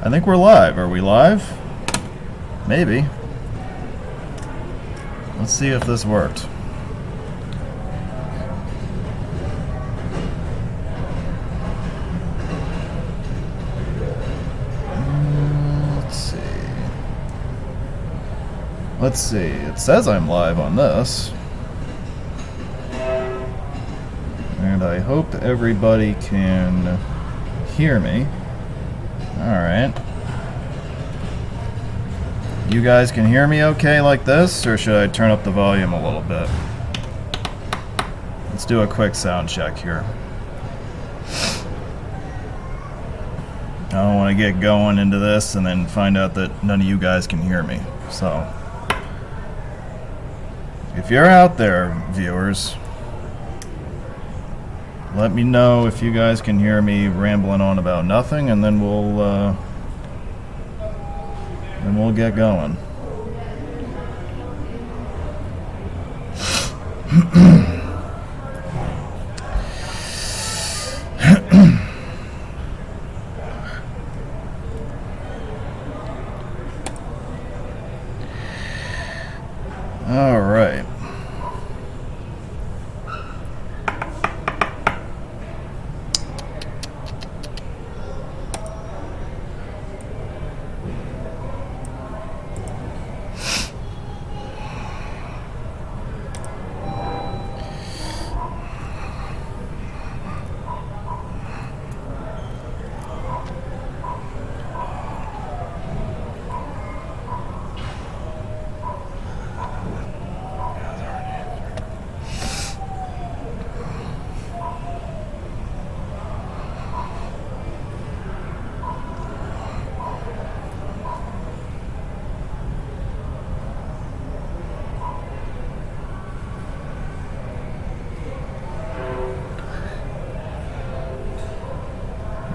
I think we're live. Are we live? Maybe. Let's see if this worked. Let's see. It says I'm live on this. And I hope everybody can hear me. Alright. You guys can hear me okay like this, or should I turn up the volume a little bit? Let's do a quick sound check here. I don't want to get going into this and then find out that none of you guys can hear me. So, if you're out there, viewers, let me know if you guys can hear me rambling on about nothing, and then we'll get going. All right.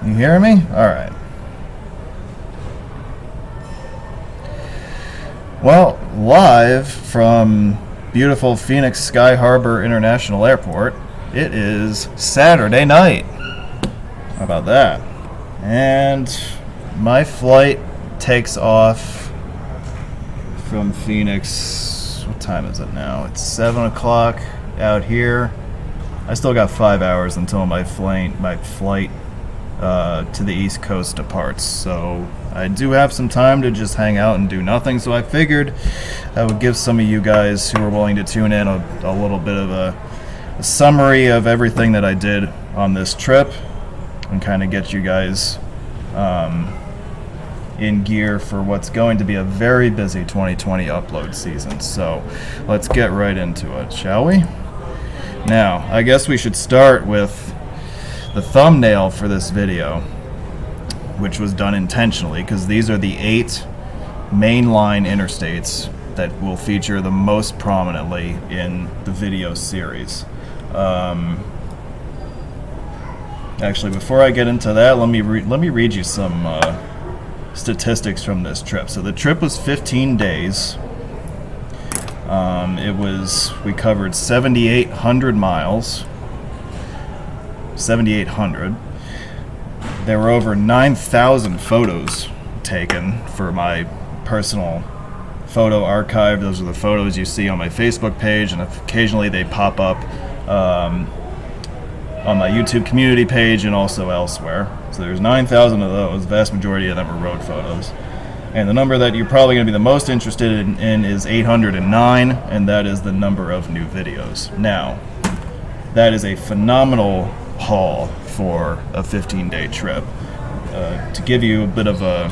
You hear me? All right. Well, live from beautiful Phoenix Sky Harbor International Airport, it is Saturday night. How about that? And my flight takes off from Phoenix. What time is it now? It's 7 o'clock out here. I still got 5 hours until my flight to the East Coast departs, so I do have some time to just hang out and do nothing, so I figured I would give some of you guys who are willing to tune in a little bit of a summary of everything that I did on this trip and kind of get you guys in gear for what's going to be a very busy 2020 upload season. So let's get right into it, shall we? Now, I guess we should start with the thumbnail for this video, which was done intentionally because these are the 8 mainline interstates that will feature the most prominently in the video series. Actually, before I get into that, let me read you some statistics from this trip. So the trip was 15 days. We covered 7,800 miles. 7,800. There were over 9,000 photos taken for my personal photo archive. Those are the photos you see on my Facebook page, and occasionally they pop up on my YouTube community page and also elsewhere. So there's 9,000 of those. The vast majority of them are road photos. And the number that you're probably going to be the most interested in is 809, and that is the number of new videos. Now, that is a phenomenal haul for a 15-day trip. To give you a bit of a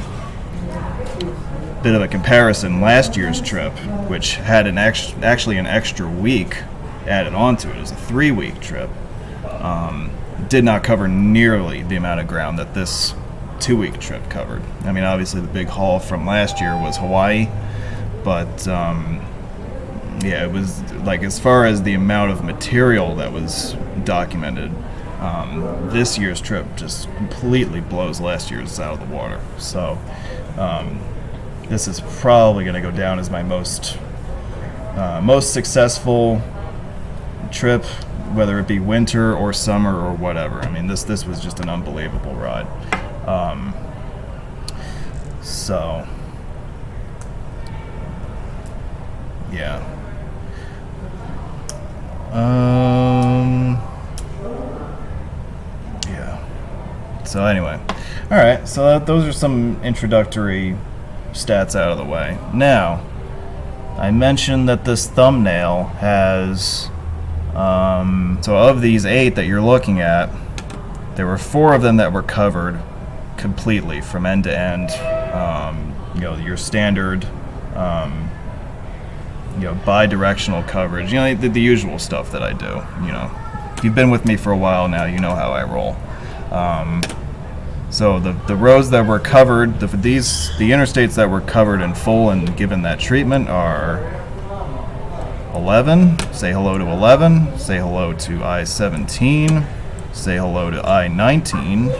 comparison, last year's trip, which had actually an extra week added onto it, is a 3-week trip, did not cover nearly the amount of ground that this 2-week trip covered. I mean, obviously the big haul from last year was Hawaii, but yeah, it was like, as far as the amount of material that was documented, this year's trip just completely blows last year's out of the water. So this is probably going to go down as my most successful trip, whether it be winter or summer or whatever. I mean, this was just an unbelievable ride. So, yeah. Yeah. So anyway, all right. So those are some introductory stats out of the way. Now, I mentioned that this thumbnail has. So of these 8 that you're looking at, there were 4 of them that were covered completely from end to end. You know, your standard, you know, bi-directional coverage. You know, the usual stuff that I do. You know, if you've been with me for a while now, you know how I roll. So the roads that were covered, the interstates that were covered in full and given that treatment are 11. Say hello to 11. Say hello to I-17. Say hello to I-19.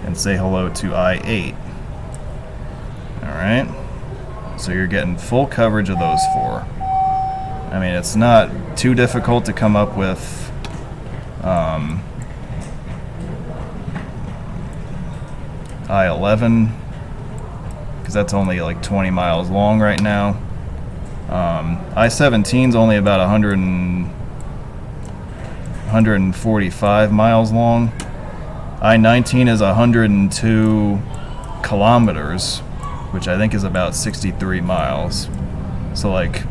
And say hello to I-8. All right. So you're getting full coverage of those 4. I mean, it's not too difficult to come up with I-11, because that's only like 20 miles long right now. I-17 is only about 145 miles long. I-19 is 102 kilometers, which I think is about 63 miles. So like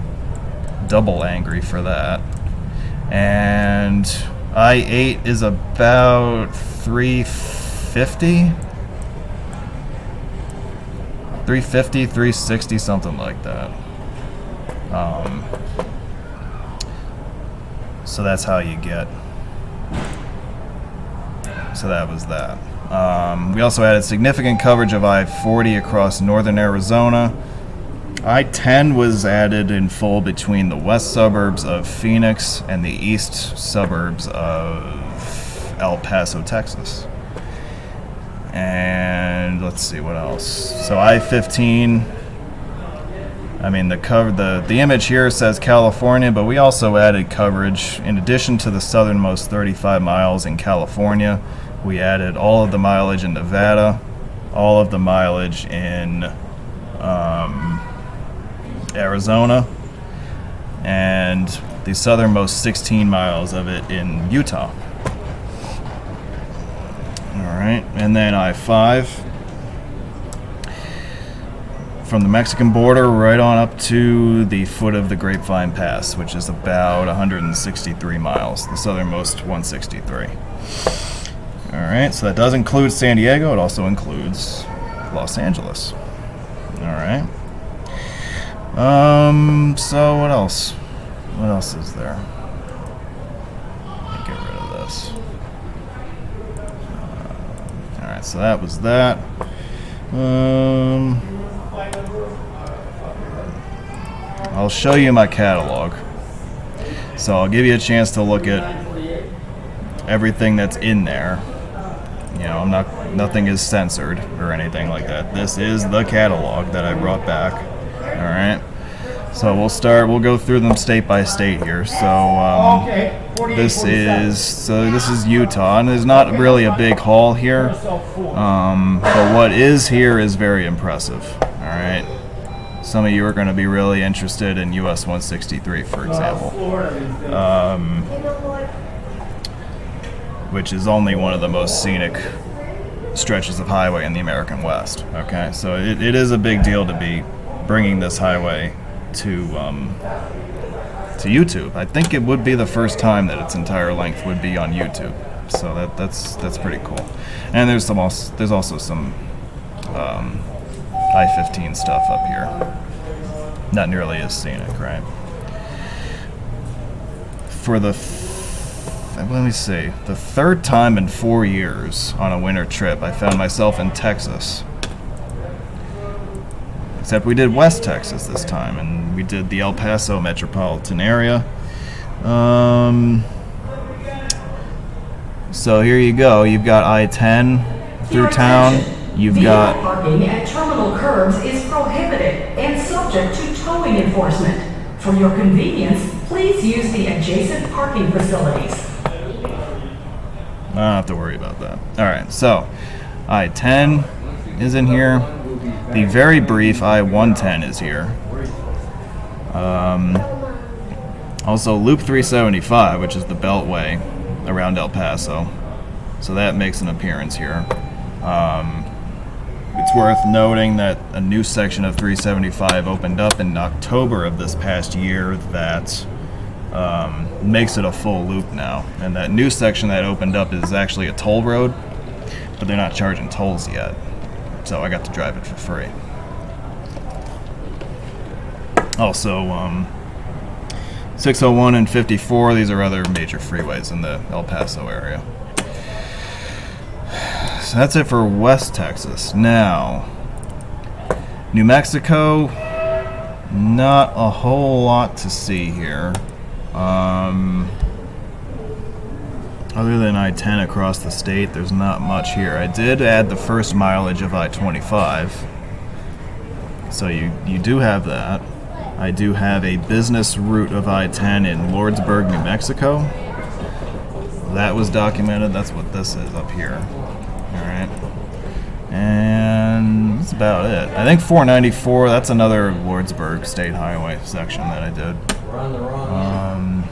double angry for that. And I-8 is about 350, 360, something like that. So that's how you get. So that was that. We also added significant coverage of I-40 across northern Arizona. I-10 was added in full between the west suburbs of Phoenix and the east suburbs of El Paso, Texas. And let's see what else. So I-15, I mean the image here says California, but we also added coverage in addition to the southernmost 35 miles in California. We added all of the mileage in Nevada, all of the mileage in Arizona, and the southernmost 16 miles of it in Utah. Alright, and then I-5 from the Mexican border right on up to the foot of the Grapevine Pass, which is about 163 miles, the southernmost 163. Alright, so that does include San Diego, it also includes Los Angeles. Alright. So what else? What else is there? Let me get rid of this. Alright, so that was that. I'll show you my catalog. So I'll give you a chance to look at everything that's in there. You know, nothing is censored or anything like that. This is the catalog that I brought back. All right. So we'll go through them state by state here. So this is Utah, and there's not really a big haul here. But what is here is very impressive. All right. Some of you are going to be really interested in US 163, for example, which is only one of the most scenic stretches of highway in the American West. Okay, so it is a big deal to be bringing this highway to YouTube. I think it would be the first time that its entire length would be on YouTube. So that's pretty cool. And there's also some I-15 stuff up here. Not nearly as scenic, right? For the let me see, the third time in 4 years on a winter trip, I found myself in Texas. Except we did West Texas this time, and we did the El Paso metropolitan area. So here you go. You've got I-10 through town. You've got parking at terminal curbs is prohibited and subject to towing enforcement. For your convenience, please use the adjacent parking facilities. I don't have to worry about that. All right, so I-10 is in here. The very brief I-110 is here. Also, Loop 375, which is the Beltway around El Paso. So that makes an appearance here. It's worth noting that a new section of 375 opened up in October of this past year that makes it a full loop now. And that new section that opened up is actually a toll road, but they're not charging tolls yet. So I got to drive it for free. Also, 601 and 54, these are other major freeways in the El Paso area. So that's it for West Texas. Now, New Mexico, not a whole lot to see here. Other than I-10 across the state, there's not much here. I did add the first mileage of I-25. So you do have that. I do have a business route of I-10 in Lordsburg, New Mexico. That was documented. That's what this is up here. Alright. And that's about it. I think 494, that's another Lordsburg State Highway section that I did. We're on the wrong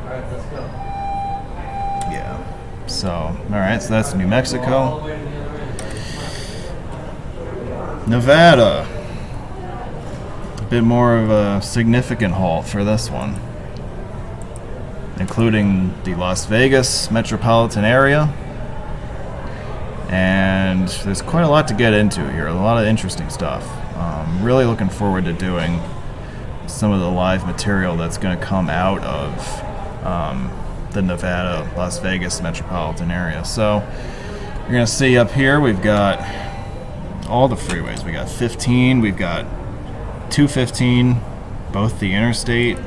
Alright, let's go. Yeah. So, alright, so that's New Mexico. Nevada. A bit more of a significant haul for this one, including the Las Vegas metropolitan area. And there's quite a lot to get into here, a lot of interesting stuff. Really looking forward to doing some of the live material that's going to come out of the Nevada, Las Vegas metropolitan area. So you're going to see up here we've got all the freeways. We got 15, we've got 215, both the interstate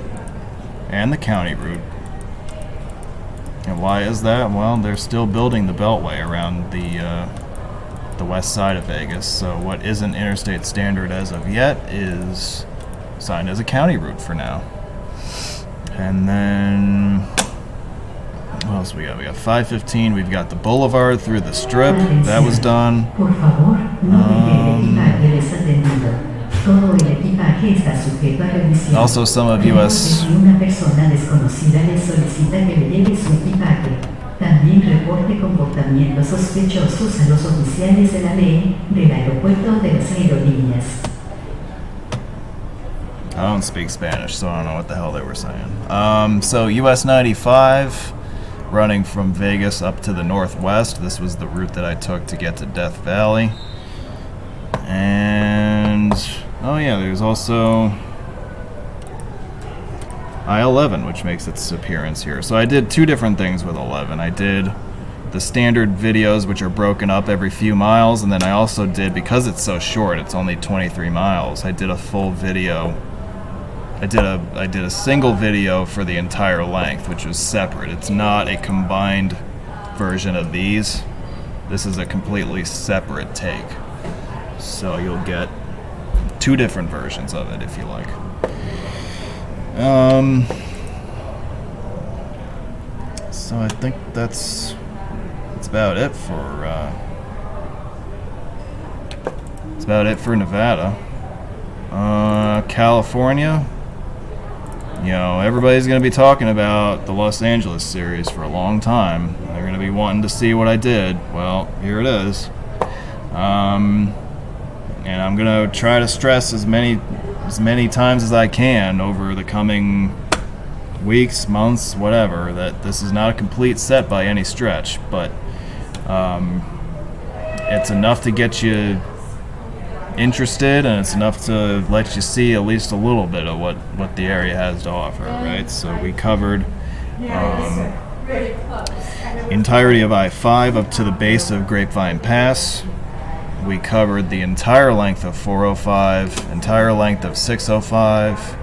and the county route. And why is that? Well, they're still building the Beltway around the west side of Vegas. So what isn't interstate standard as of yet is signed as a county route for now. And then what else we got? We got 515. We've got the boulevard through the strip. That was done. Also some of U.S. También reporte comportamientos sospechosos a los oficiales de la ley del aeropuerto de las aerolíneas. I don't speak Spanish, so I don't know what the hell they were saying. So US 95, running from Vegas up to the northwest. This was the route that I took to get to Death Valley. And, oh yeah, there's also I-11, which makes its appearance here. So I did two different things with 11. I did the standard videos, which are broken up every few miles, and then I also did, because it's so short, it's only 23 miles, I did a full video. I did a single video for the entire length, which was separate. It's not a combined version of these. This is a completely separate take. So you'll get two different versions of it if you like. So I think that's about it for Nevada. California, you know, everybody's going to be talking about the Los Angeles series for a long time. They're going to be wanting to see what I did. Well, here it is. And I'm going to try to stress as many times as I can over the coming weeks, months, whatever, that this is not a complete set by any stretch, but it's enough to get you interested, and it's enough to let you see at least a little bit of what the area has to offer, right? So we covered entirety of I-5 up to the base of Grapevine Pass. We covered the entire length of 405, entire length of 605,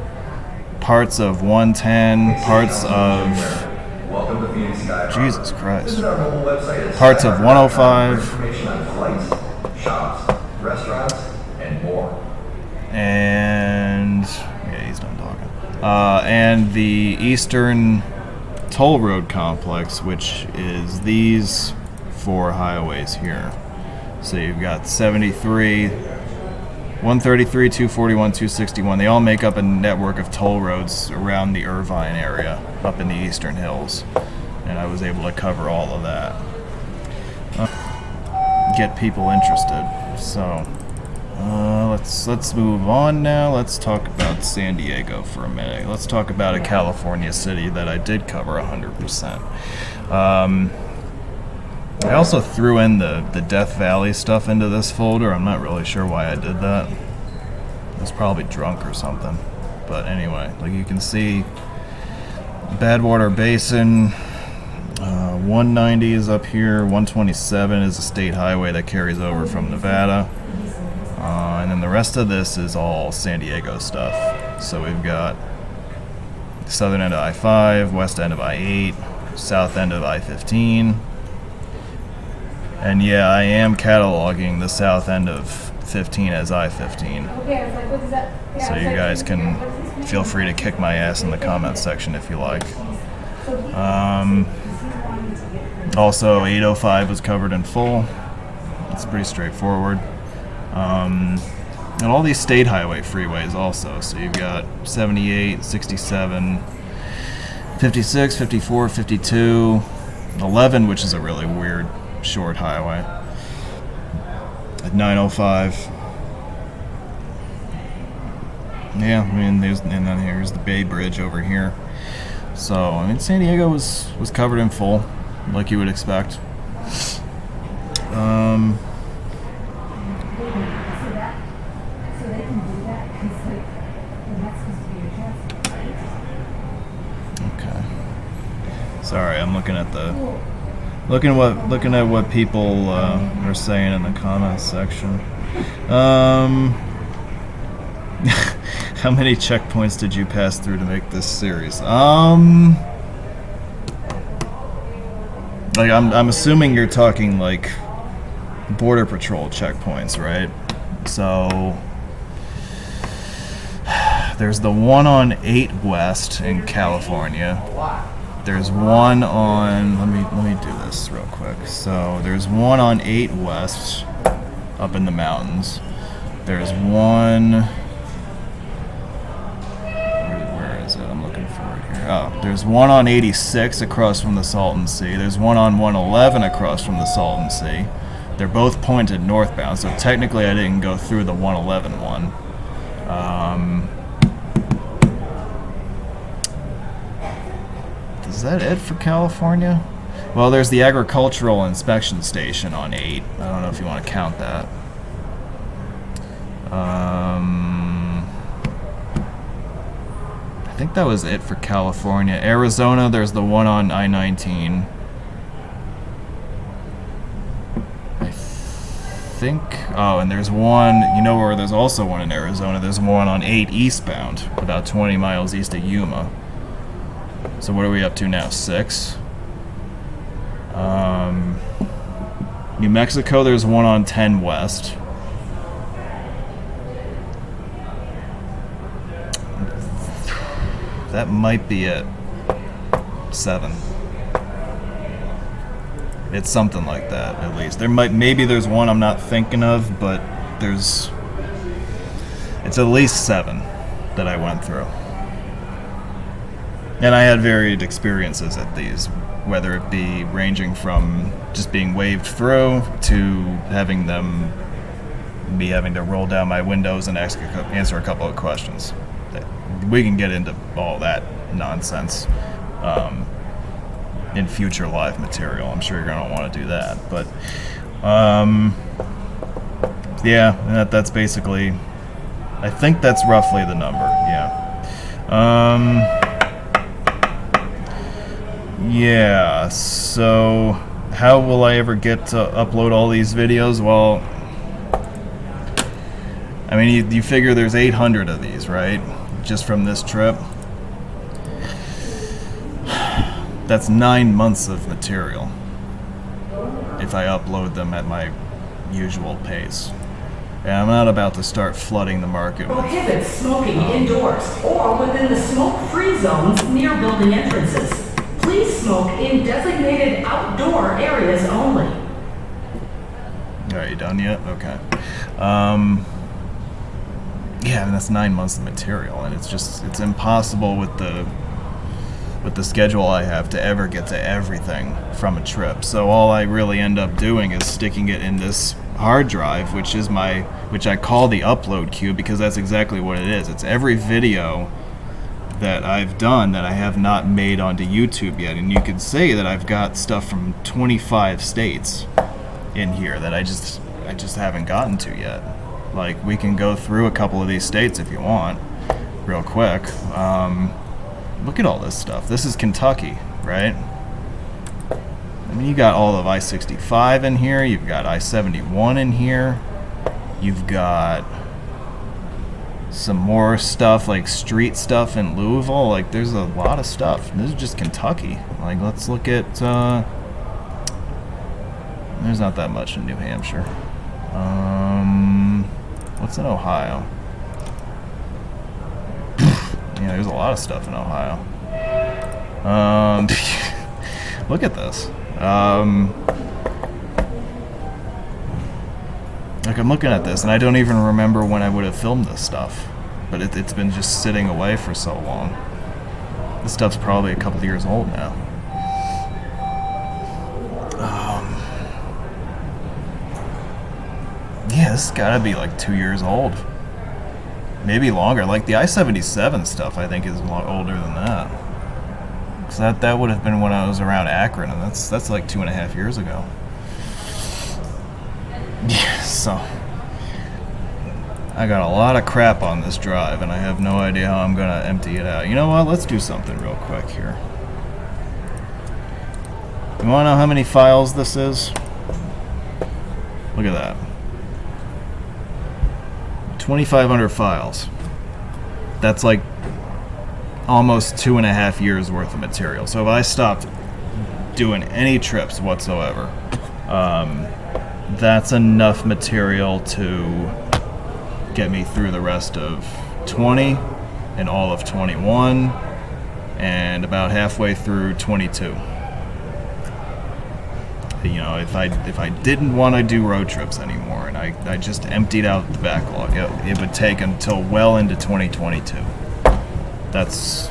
parts of 110, parts of Jesus Christ, parts of 105, information on flights, shops, restaurants, and more. And yeah, he's done talking. And the eastern toll road complex, which is these 4 highways here. So you've got 73, 133, 241, 261. They all make up a network of toll roads around the Irvine area, up in the Eastern Hills. And I was able to cover all of that. Get people interested. So let's move on now. Let's talk about San Diego for a minute. Let's talk about a California city that I did cover 100%. I also threw in the Death Valley stuff into this folder. I'm not really sure why I did that. I was probably drunk or something. But anyway, like you can see, Badwater Basin, 190 is up here, 127 is a state highway that carries over from Nevada. And then the rest of this is all San Diego stuff. So we've got southern end of I-5, west end of I-8, south end of I-15. And yeah, I am cataloging the south end of 15 as I-15. Okay, I was like, what is that? Yeah, So you guys can feel free to kick my ass in the comments section if you like. Also, 805 was covered in full. It's pretty straightforward. And all these state highway freeways also. So you've got 78, 67, 56, 54, 52, 11, which is a really weird short highway, at 905. Yeah, I mean, and then here's the Bay Bridge over here. So, I mean, San Diego was covered in full, like you would expect. Okay. Sorry, I'm looking at what people are saying in the comments section. How many checkpoints did you pass through to make this series? Like I'm assuming you're talking like Border Patrol checkpoints, right? So there's the one on 8 West in California. There's one on, let me do this real quick. So there's one on 8 West up in the mountains. There's one, where is it? I'm looking for it here. Oh, there's one on 86 across from the Salton Sea. There's one on 111 across from the Salton Sea. They're both pointed northbound, so technically I didn't go through the 111 one. Is that it for California? Well, there's the agricultural inspection station on 8. I don't know if you want to count that. I think that was it for California. Arizona, there's the one on I-19. I think, oh, and there's one, you know where there's also one in Arizona? There's one on 8 eastbound, about 20 miles east of Yuma. So what are we up to now? 6? New Mexico, there's one on 10 West. That might be it. 7. It's something like that, at least. Maybe there's one I'm not thinking of, but it's at least 7 that I went through. And I had varied experiences at these, whether it be ranging from just being waved through to having to roll down my windows and answer a couple of questions. We can get into all that nonsense in future live material. I'm sure you're going to want to do that. But, yeah, that's basically, I think that's roughly the number, yeah. Yeah, so how will I ever get to upload all these videos? Well, I mean, you figure there's 800 of these, right? Just from this trip. That's 9 months of material if I upload them at my usual pace. And I'm not about to start flooding the market with... Prohibits smoking indoors or within the smoke-free zones near building entrances. Please smoke in designated outdoor areas only. Are you done yet? Okay. Yeah, I mean, that's 9 months of material, and it's impossible with the schedule I have to ever get to everything from a trip. So all I really end up doing is sticking it in this hard drive, which I call the upload queue, because that's exactly what it is. It's every video that I've done that I have not made onto YouTube yet, and you could say that I've got stuff from 25 states in here that I just haven't gotten to yet. Like, we can go through a couple of these states if you want, real quick. Look at all this stuff. This is Kentucky, right? I mean, you got all of I-65 in here. You've got I-71 in here. You've got some more stuff, like street stuff in Louisville. Like, there's a lot of stuff. This is just Kentucky. Like, let's look at... there's not that much in New Hampshire. What's in Ohio? Yeah, there's a lot of stuff in Ohio. Look at this. Like, I'm looking at this, and I don't even remember when I would have filmed this stuff. But it's been just sitting away for so long. This stuff's probably a couple of years old now. Yeah, this has got to be like 2 years old. Maybe longer. Like, the I-77 stuff, I think, is a lot older than that. Because that would have been when I was around Akron, and that's like 2.5 years ago. Yeah, so I got a lot of crap on this drive, and I have no idea how I'm going to empty it out. You know what? Let's do something real quick here. You want to know how many files this is? Look at that. 2,500 files. That's like almost 2.5 years worth of material. So if I stopped doing any trips whatsoever, that's enough material to get me through the rest of 20 and all of 21 and about halfway through 22. You know, if I didn't want to do road trips anymore, and I just emptied out the backlog, it would take until well into 2022. That's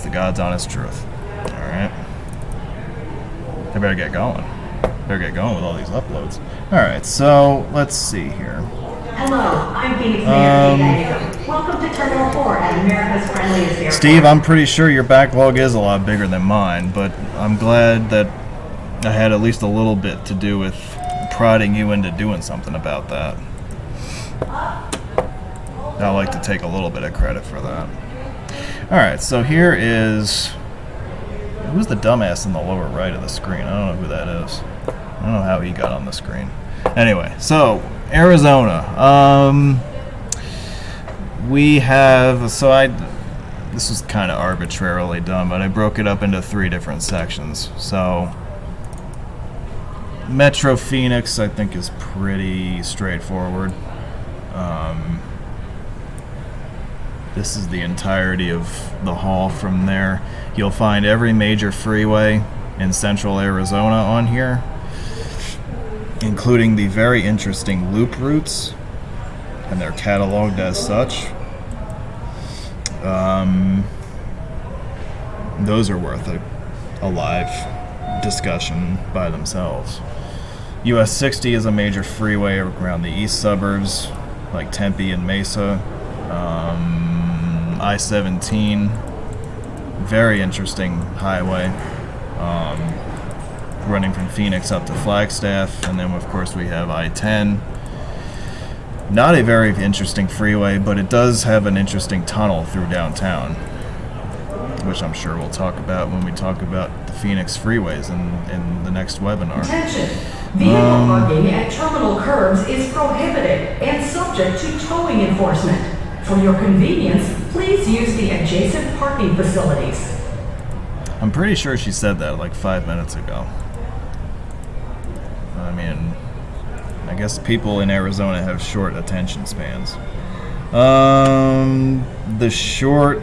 the God's honest truth. All right, I better get going. Better get going with all these uploads. All right, so let's see here. Hello, I'm Phoenix Mayor Kate Iger. Welcome to Terminal 4 at America's friendliest airport. Steve, I'm pretty sure your backlog is a lot bigger than mine, but I'm glad that I had at least a little bit to do with prodding you into doing something about that. I like to take a little bit of credit for that. Alright, so here is... Who's the dumbass in the lower right of the screen? I don't know who that is. I don't know how he got on the screen. Anyway, so, Arizona. We have... This was kind of arbitrarily done, but I broke it up into 3 different sections. So... Metro Phoenix, I think, is pretty straightforward. This is the entirety of the haul from there. You'll find every major freeway in central Arizona on here, including the very interesting loop routes, and they're cataloged as such. Those are worth a live discussion by themselves. US 60 is a major freeway around the east suburbs, like Tempe and Mesa. I-17, very interesting highway, running from Phoenix up to Flagstaff, and then of course we have I-10. Not a very interesting freeway, but it does have an interesting tunnel through downtown, which I'm sure we'll talk about when we talk about the Phoenix freeways in the next webinar. Attention! Vehicle parking at terminal curbs is prohibited and subject to towing enforcement. For your convenience, please use the adjacent parking facilities. I'm pretty sure she said that like 5 minutes ago. I mean, I guess people in Arizona have short attention spans. The short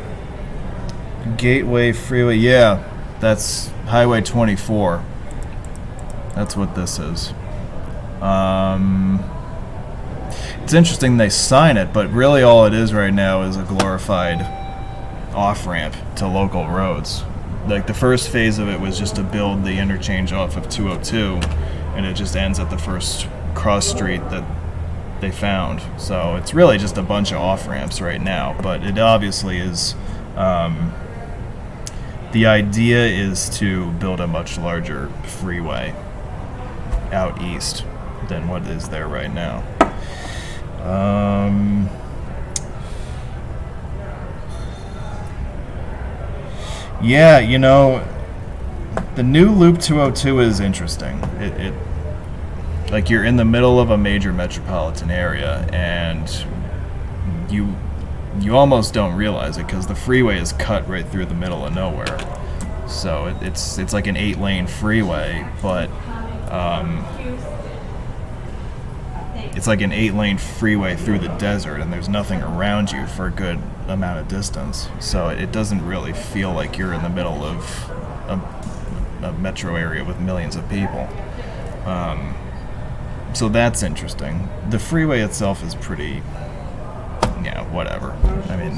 Gateway Freeway, yeah. That's Highway 24. That's what this is. It's interesting they sign it, but really all it is right now is a glorified off-ramp to local roads. Like the first phase of it was just to build the interchange off of 202, and it just ends at the first cross street that they found. So it's really just a bunch of off-ramps right now, but it obviously is, the idea is to build a much larger freeway out east than what is there right now. Yeah, you know, the new Loop 202 is interesting. It like you're in the middle of a major metropolitan area, and you almost don't realize it because the freeway is cut right through the middle of nowhere. So it's like an 8-lane freeway, but it's like an 8-lane freeway through the desert, and there's nothing around you for a good amount of distance. So it doesn't really feel like you're in the middle of a metro area with millions of people. So that's interesting. The freeway itself is pretty, yeah, whatever. I mean,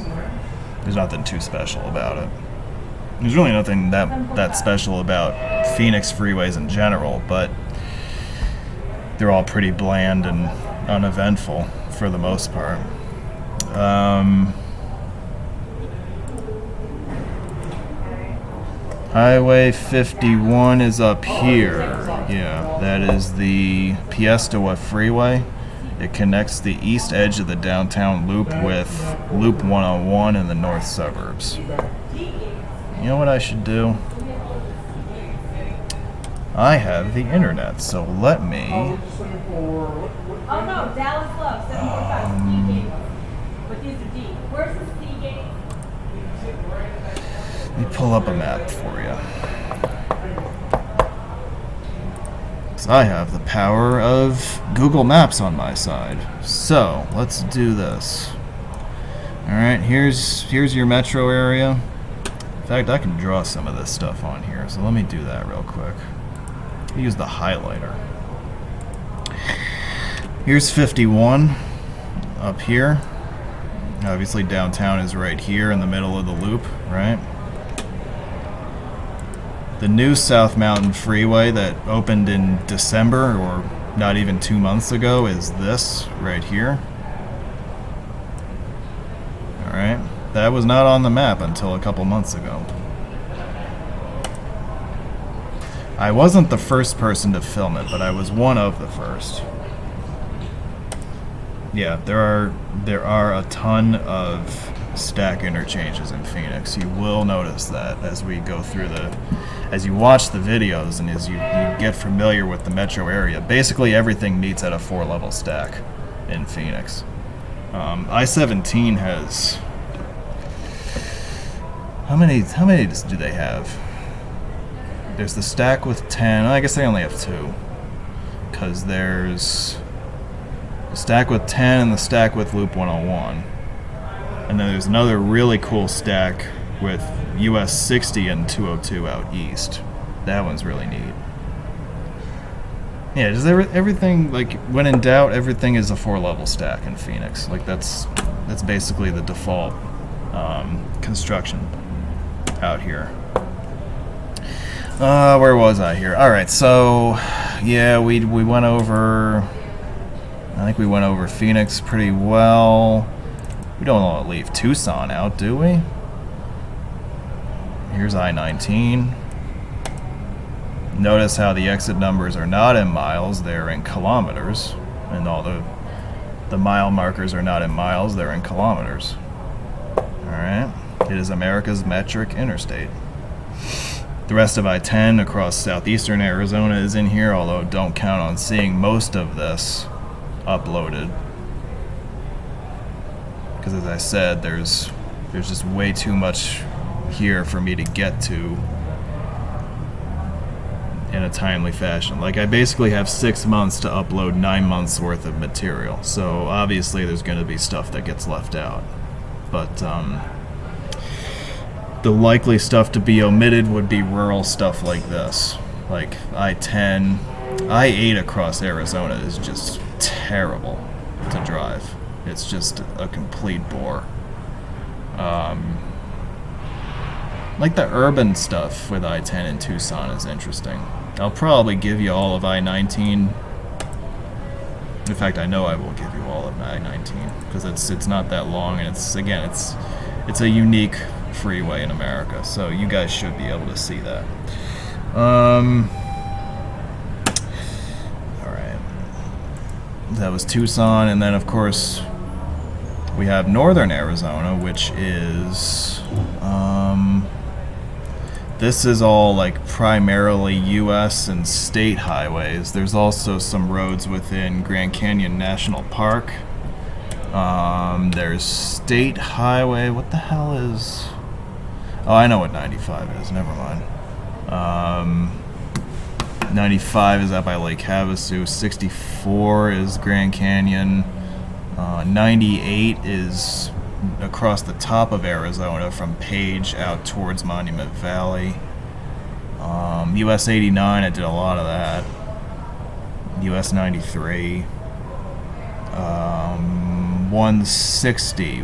there's nothing too special about it. There's really nothing that special about Phoenix freeways in general, but they're all pretty bland and uneventful for the most part. Highway 51 is up here. Yeah, that is the Piestewa Freeway. It connects the east edge of the downtown loop with Loop 101 in the north suburbs. You know what I should do? I have the internet, so let me... Oh no, Dallas Love, 745 C gate. But these are D. Where's the C gate? Let me pull up a map for you. So I have the power of Google Maps on my side. So let's do this. Alright, here's your metro area. In fact, I can draw some of this stuff on here, so let me do that real quick. Use the highlighter. Here's 51 up here. Obviously downtown is right here in the middle of the loop, right? The new South Mountain Freeway that opened in December, or not even 2 months ago, is this right here. Alright, that was not on the map until a couple months ago. I wasn't the first person to film it, but I was one of the first. Yeah, there are a ton of stack interchanges in Phoenix. You will notice that as we go through as you watch the videos and as you get familiar with the metro area. Basically everything meets at a 4-level stack in Phoenix. I-17 has... How many do they have? There's the stack with 10. I guess they only have 2. Because there's the stack with 10 and the stack with Loop 101. And then there's another really cool stack with US 60 and 202 out east. That one's really neat. Yeah, just everything, like, when in doubt, everything is a 4-level stack in Phoenix. Like, that's basically the default construction out here. Where was I here? Alright, so, yeah, we went over... I think we went over Phoenix pretty well. We don't want to leave Tucson out, do we? Here's I-19. Notice how the exit numbers are not in miles, they're in kilometers. And all the mile markers are not in miles, they're in kilometers. Alright. It is America's metric interstate. The rest of I-10 across southeastern Arizona is in here, although don't count on seeing most of this uploaded. Because as I said, there's just way too much here for me to get to in a timely fashion. Like, I basically have 6 months to upload 9 months worth of material, so obviously there's going to be stuff that gets left out. But The likely stuff to be omitted would be rural stuff like this, like I-10. I-8 across Arizona is just terrible to drive. It's just a complete bore. Like the urban stuff with I-10 in Tucson is interesting. I'll probably give you all of I-19. In fact, I know I will give you all of I-19 because it's not that long, and it's a unique freeway in America, so you guys should be able to see that. All right, that was Tucson, and then of course we have northern Arizona, which is this is all like primarily U.S. and state highways. There's also some roads within Grand Canyon National Park. There's state highway. What the hell is... Oh, I know what 95 is. Never mind. 95 is out by Lake Havasu. 64 is Grand Canyon. 98 is across the top of Arizona from Page out towards Monument Valley. US 89, I did a lot of that. US 93. 160,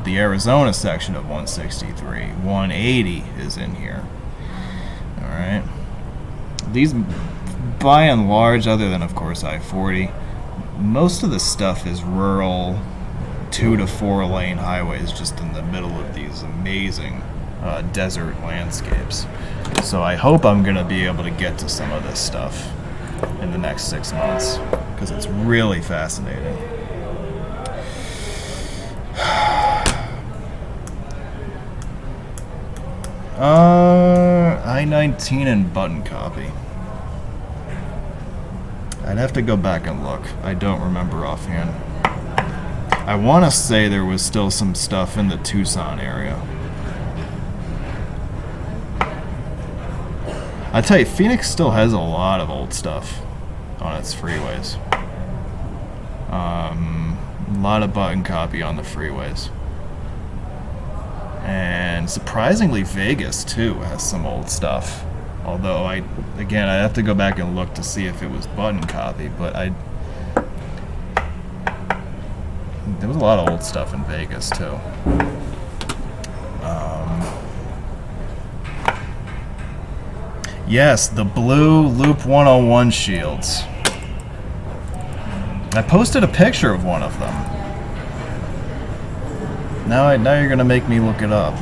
the Arizona section of 163. 180 is in here. All right. These, by and large, other than of course I-40, most of the stuff is rural 2 to 4 lane highways just in the middle of these amazing desert landscapes. So I hope I'm going to be able to get to some of this stuff in the next 6 months because it's really fascinating. I-19 and button copy. I'd have to go back and look. I don't remember offhand. I want to say there was still some stuff in the Tucson area. I tell you, Phoenix still has a lot of old stuff on its freeways. A lot of button copy on the freeways. And surprisingly, Vegas too has some old stuff. Although I have to go back and look to see if it was button copy, but there was a lot of old stuff in Vegas too. Yes, the blue Loop 101 shields. I posted a picture of one of them. Now you're gonna make me look it up.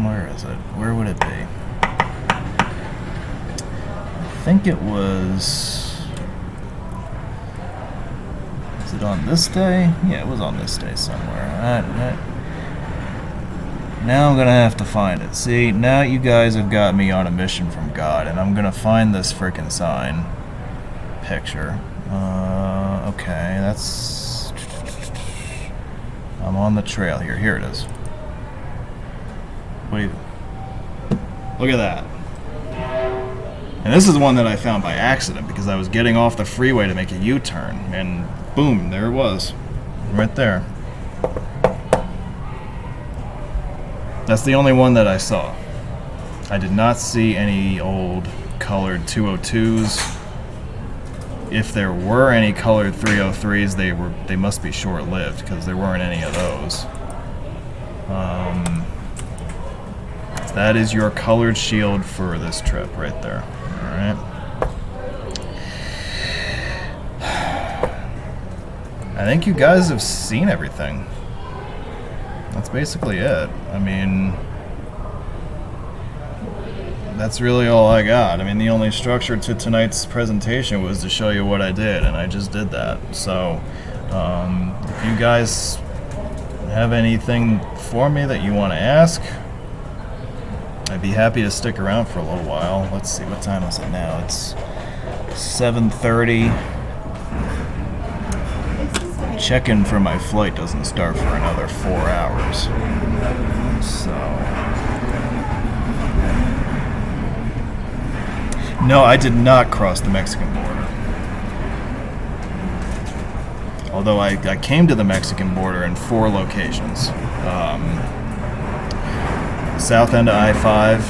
Where is it? Where would it be? I think it was... Is it on this day? Yeah, it was on this day somewhere. Now I'm gonna have to find it. See, now you guys have got me on a mission from God, and I'm gonna find this frickin' sign picture. Okay, that's... I'm on the trail here. Here it is. What do you... Look at that. And this is one that I found by accident because I was getting off the freeway to make a U-turn, and boom, there it was. Right there. That's the only one that I saw. I did not see any old colored 202s. If there were any colored 303s, they must be short-lived because there weren't any of those. That is your colored shield for this trip right there. All right. I think you guys have seen everything. That's basically it. I mean, that's really all I got. I mean, the only structure to tonight's presentation was to show you what I did, and I just did that. So, if you guys have anything for me that you want to ask, I'd be happy to stick around for a little while. Let's see, what time is it now? It's 7:30. Check-in for my flight doesn't start for another 4 hours. So... No, I did not cross the Mexican border. although I came to the Mexican border in 4 locations. South end of I-5,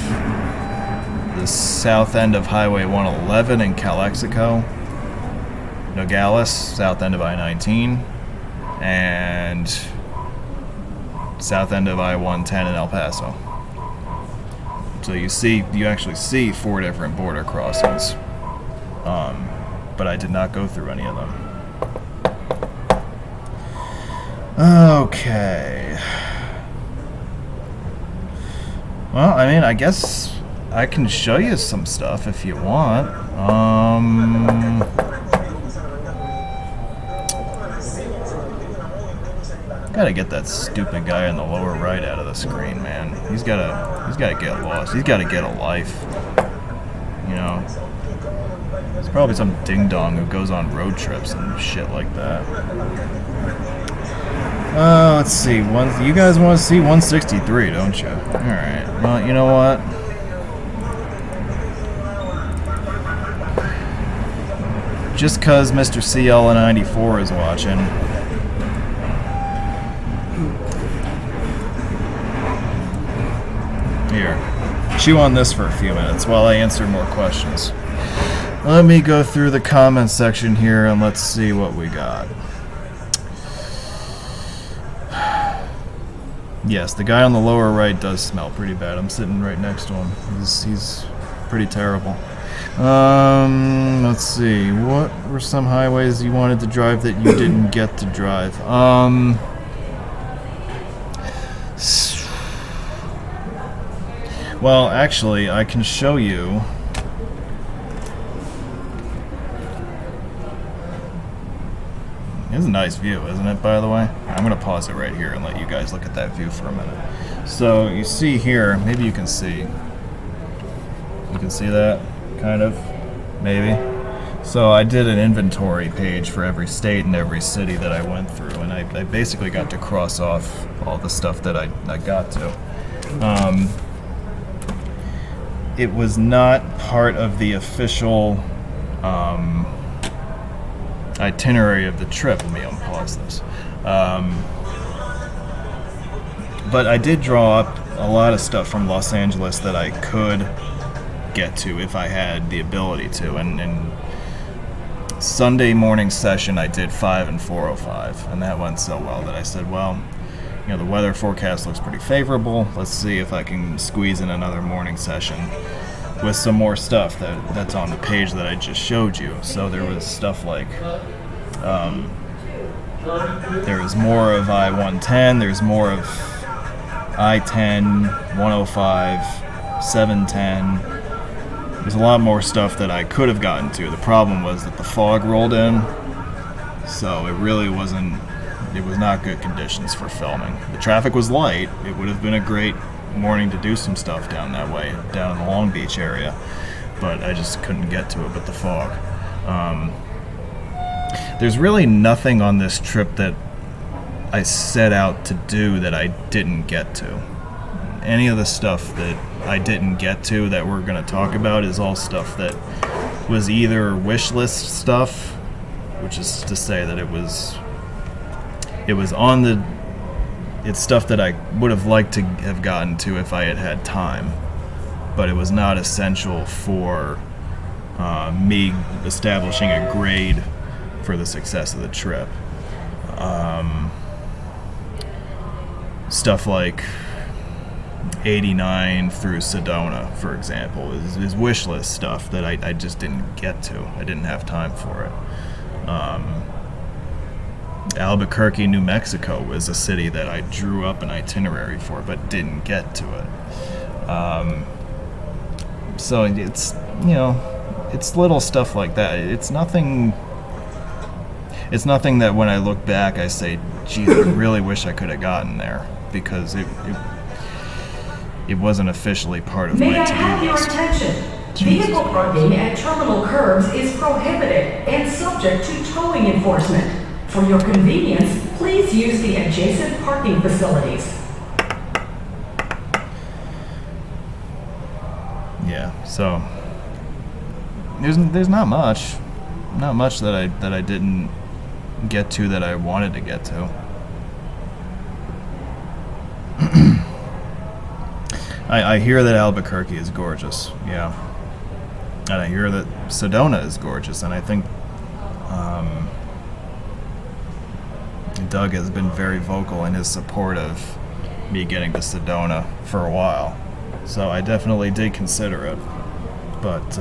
the south end of Highway 111 in Calexico, Nogales, south end of I-19, and south end of I-110 in El Paso. So you actually see 4 different border crossings, but I did not go through any of them. Okay. Well, I mean, I guess I can show you some stuff if you want. Gotta get that stupid guy in the lower right out of the screen, man. He's gotta get lost. He's gotta get a life. You know, it's probably some ding dong who goes on road trips and shit like that. Let's see. You guys want to see 163, don't you? All right. Well, you know what? Just cause Mr. CL94 is watching. Here, chew on this for a few minutes while I answer more questions. Let me go through the comments section here and let's see what we got. Yes, the guy on the lower right does smell pretty bad. I'm sitting right next to him. He's pretty terrible. Let's see. What were some highways you wanted to drive that you didn't get to drive? Well, actually, I can show you. It's a nice view, isn't it, by the way? I'm going to pause it right here and let you guys look at that view for a minute. So, you see here, maybe you can see. You can see that, kind of, maybe. So, I did an inventory page for every state and every city that I went through, and I basically got to cross off all the stuff that I got to. It was not part of the official itinerary of the trip. Let me unpause this. But I did draw up a lot of stuff from Los Angeles that I could get to if I had the ability to. And Sunday morning session, I did 5 and 405, and that went so well that I said, well, you know, the weather forecast looks pretty favorable. Let's see if I can squeeze in another morning session with some more stuff that's on the page that I just showed you. So there was stuff like, there was more of I-110, there's more of I-10, 105, 710. There's a lot more stuff that I could have gotten to. The problem was that the fog rolled in, so it really wasn't, it was not good conditions for filming. The traffic was light. It would have been a great morning to do some stuff down that way, down in the Long Beach area, but I just couldn't get to it with the fog. There's really nothing on this trip that I set out to do that I didn't get to. Any of the stuff that I didn't get to that we're going to talk about is all stuff that was either wish list stuff, which is to say that it was on the, it's stuff that I would have liked to have gotten to if I had had time, but it was not essential for me establishing a grade for the success of the trip. Stuff like 89 through Sedona, for example, is wish list stuff that I just didn't get to. I didn't have time for it. Albuquerque, New Mexico was a city that I drew up an itinerary for but didn't get to it. So it's, you know, it's little stuff like that. It's nothing that when I look back I say, geez, I really wish I could have gotten there, because it wasn't officially part of May my I have to-do your list. attention? Vehicle parking at terminal curbs is prohibited and subject to towing enforcement. For your convenience, please use the adjacent parking facilities. Yeah, so there's not much that I didn't get to that I wanted to get to. I hear that Albuquerque is gorgeous, yeah. And I hear that Sedona is gorgeous, and I think Doug has been very vocal in his support of me getting to Sedona for a while. So I definitely did consider it. But,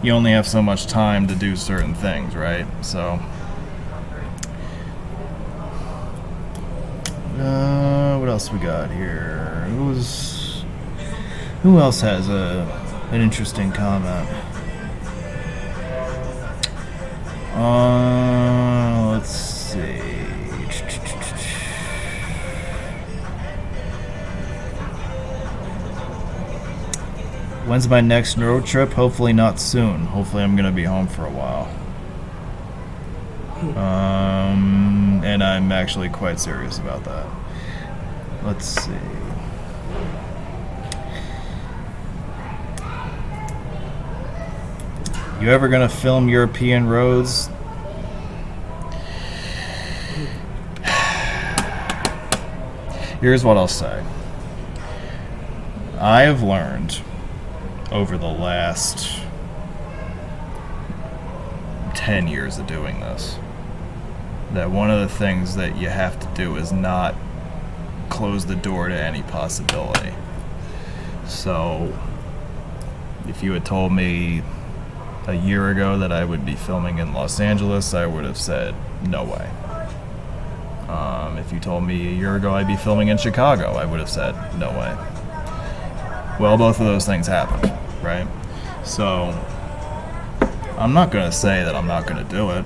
you only have so much time to do certain things, right? So, what else we got here? Who else has an interesting comment? Let's see. When's my next road trip? Hopefully not soon. Hopefully I'm gonna be home for a while. And I'm actually quite serious about that. Let's see. You ever gonna film European roads? Here's what I'll say. I have learned over the last 10 years of doing this that one of the things that you have to do is not close the door to any possibility. So if you had told me a year ago that I would be filming in Los Angeles, I would have said no way. If you told me a year ago I'd be filming in Chicago, I would have said no way. Well, both of those things happened, right? So I'm not going to say that I'm not going to do it.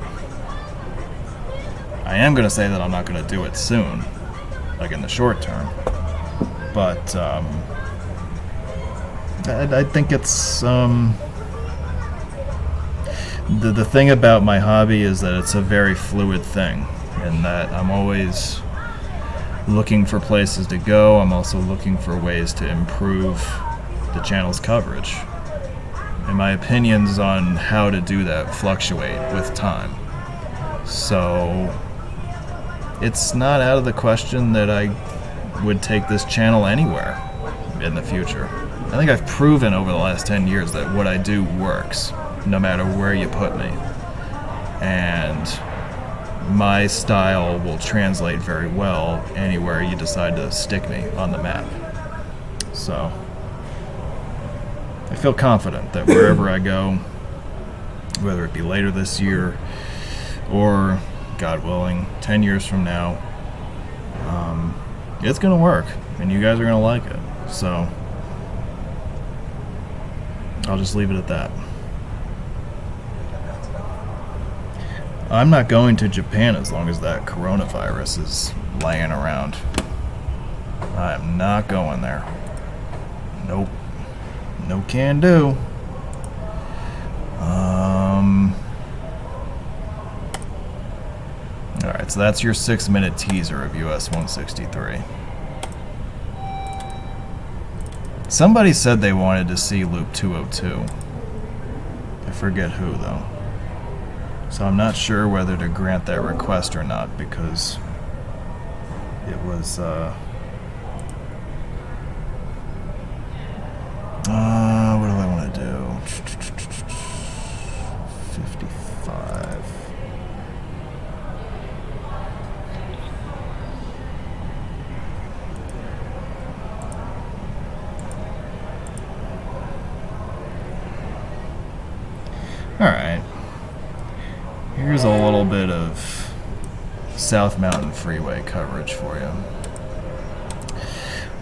I am going to say that I'm not going to do it soon, like in the short term. But I think it's the thing about my hobby is that it's a very fluid thing, and that I'm always looking for places to go. I'm also looking for ways to improve the channel's coverage. And my opinions on how to do that fluctuate with time. So it's not out of the question that I would take this channel anywhere in the future. I think I've proven over the last 10 years that what I do works, no matter where you put me. And my style will translate very well anywhere you decide to stick me on the map. So I feel confident that wherever I go, whether it be later this year or, God willing, 10 years from now, it's going to work, and you guys are going to like it. So I'll just leave it at that. I'm not going to Japan as long as that coronavirus is laying around. I am not going there. Nope. No can do. Alright, so that's your 6-minute teaser of US 163. Somebody said they wanted to see Loop 202. I forget who, though. So I'm not sure whether to grant that request or not, because it was, what do I want to do? 55. All right. Here's a little bit of South Mountain Freeway coverage for you.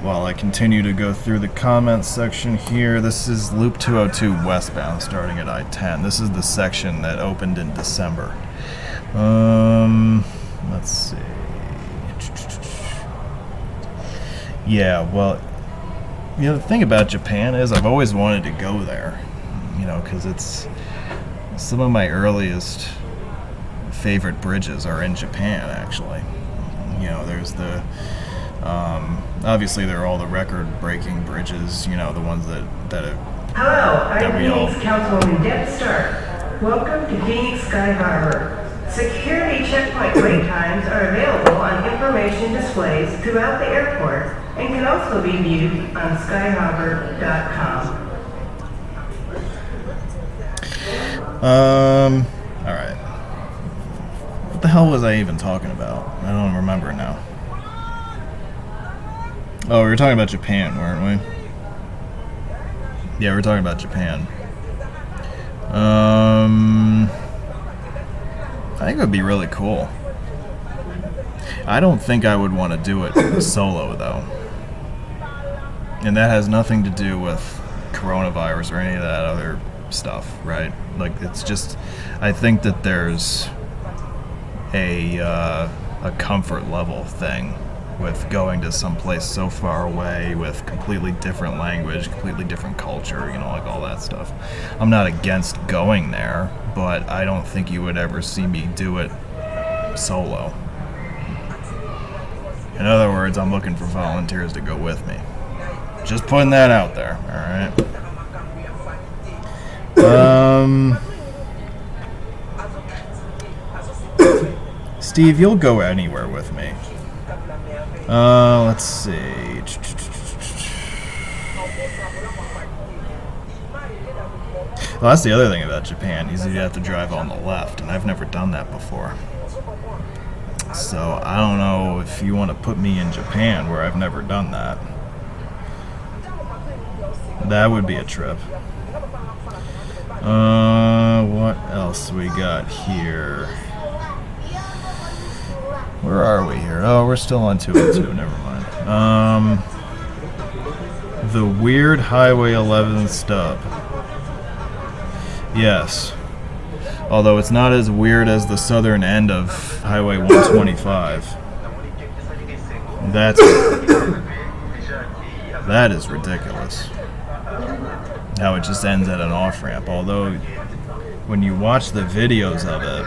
While I continue to go through the comments section here, this is Loop 202 westbound starting at I-10. This is the section that opened in December. Let's see. Yeah, well, the thing about Japan is I've always wanted to go there, because it's some of my earliest favorite bridges are in Japan, actually. There's the obviously there are all the record-breaking bridges, the ones that Hello, that we all Councilwoman Deb Stark. Welcome to Phoenix Sky Harbor. Security checkpoint wait times are available on information displays throughout the airport and can also be viewed on skyharbor.com. Alright. What the hell was I even talking about? I don't remember now. Oh, we were talking about Japan, weren't we? Yeah, we were talking about Japan. I think it would be really cool. I don't think I would want to do it solo, though. And that has nothing to do with coronavirus or any of that other stuff, right? Like, it's just, I think that there's a comfort level thing with going to some place so far away with completely different language, completely different culture, you know, like all that stuff. I'm not against going there, but I don't think you would ever see me do it solo. In other words, I'm looking for volunteers to go with me. Just putting that out there, alright? Steve, you'll go anywhere with me. Let's see. Well, that's the other thing about Japan, is you have to drive on the left, and I've never done that before. So I don't know if you want to put me in Japan where I've never done that. That would be a trip. What else we got here? Where are we here? Oh, we're still on 202, never mind. The weird Highway 11 stub. Yes. Although it's not as weird as the southern end of Highway 125. That is ridiculous. How it just ends at an off-ramp. Although, when you watch the videos of it,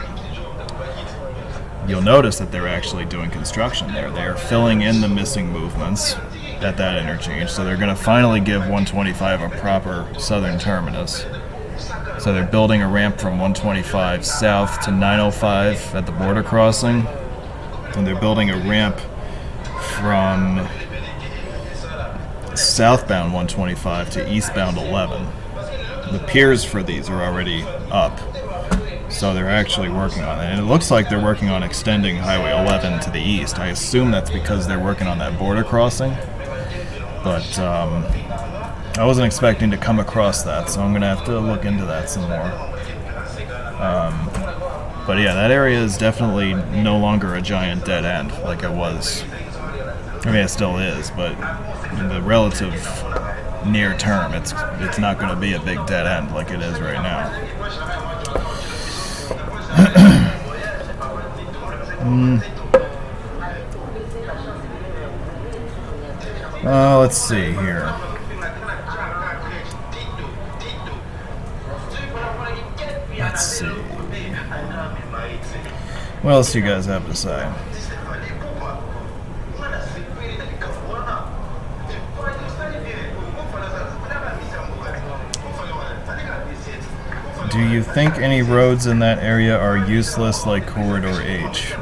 you'll notice that they're actually doing construction there. They are filling in the missing movements at that interchange. So they're going to finally give 125 a proper southern terminus. So they're building a ramp from 125 south to 905 at the border crossing. And they're building a ramp from southbound 125 to eastbound 11. The piers for these are already up. So they're actually working on it. And it looks like they're working on extending Highway 11 to the east. I assume that's because they're working on that border crossing. But I wasn't expecting to come across that, so I'm going to have to look into that some more. But yeah, that area is definitely no longer a giant dead end like it was. I mean, it still is, but in the relative near term, it's not going to be a big dead end like it is right now. Let's see here. Let's see. What else do you guys have to say? Do you think any roads in that area are useless like Corridor H?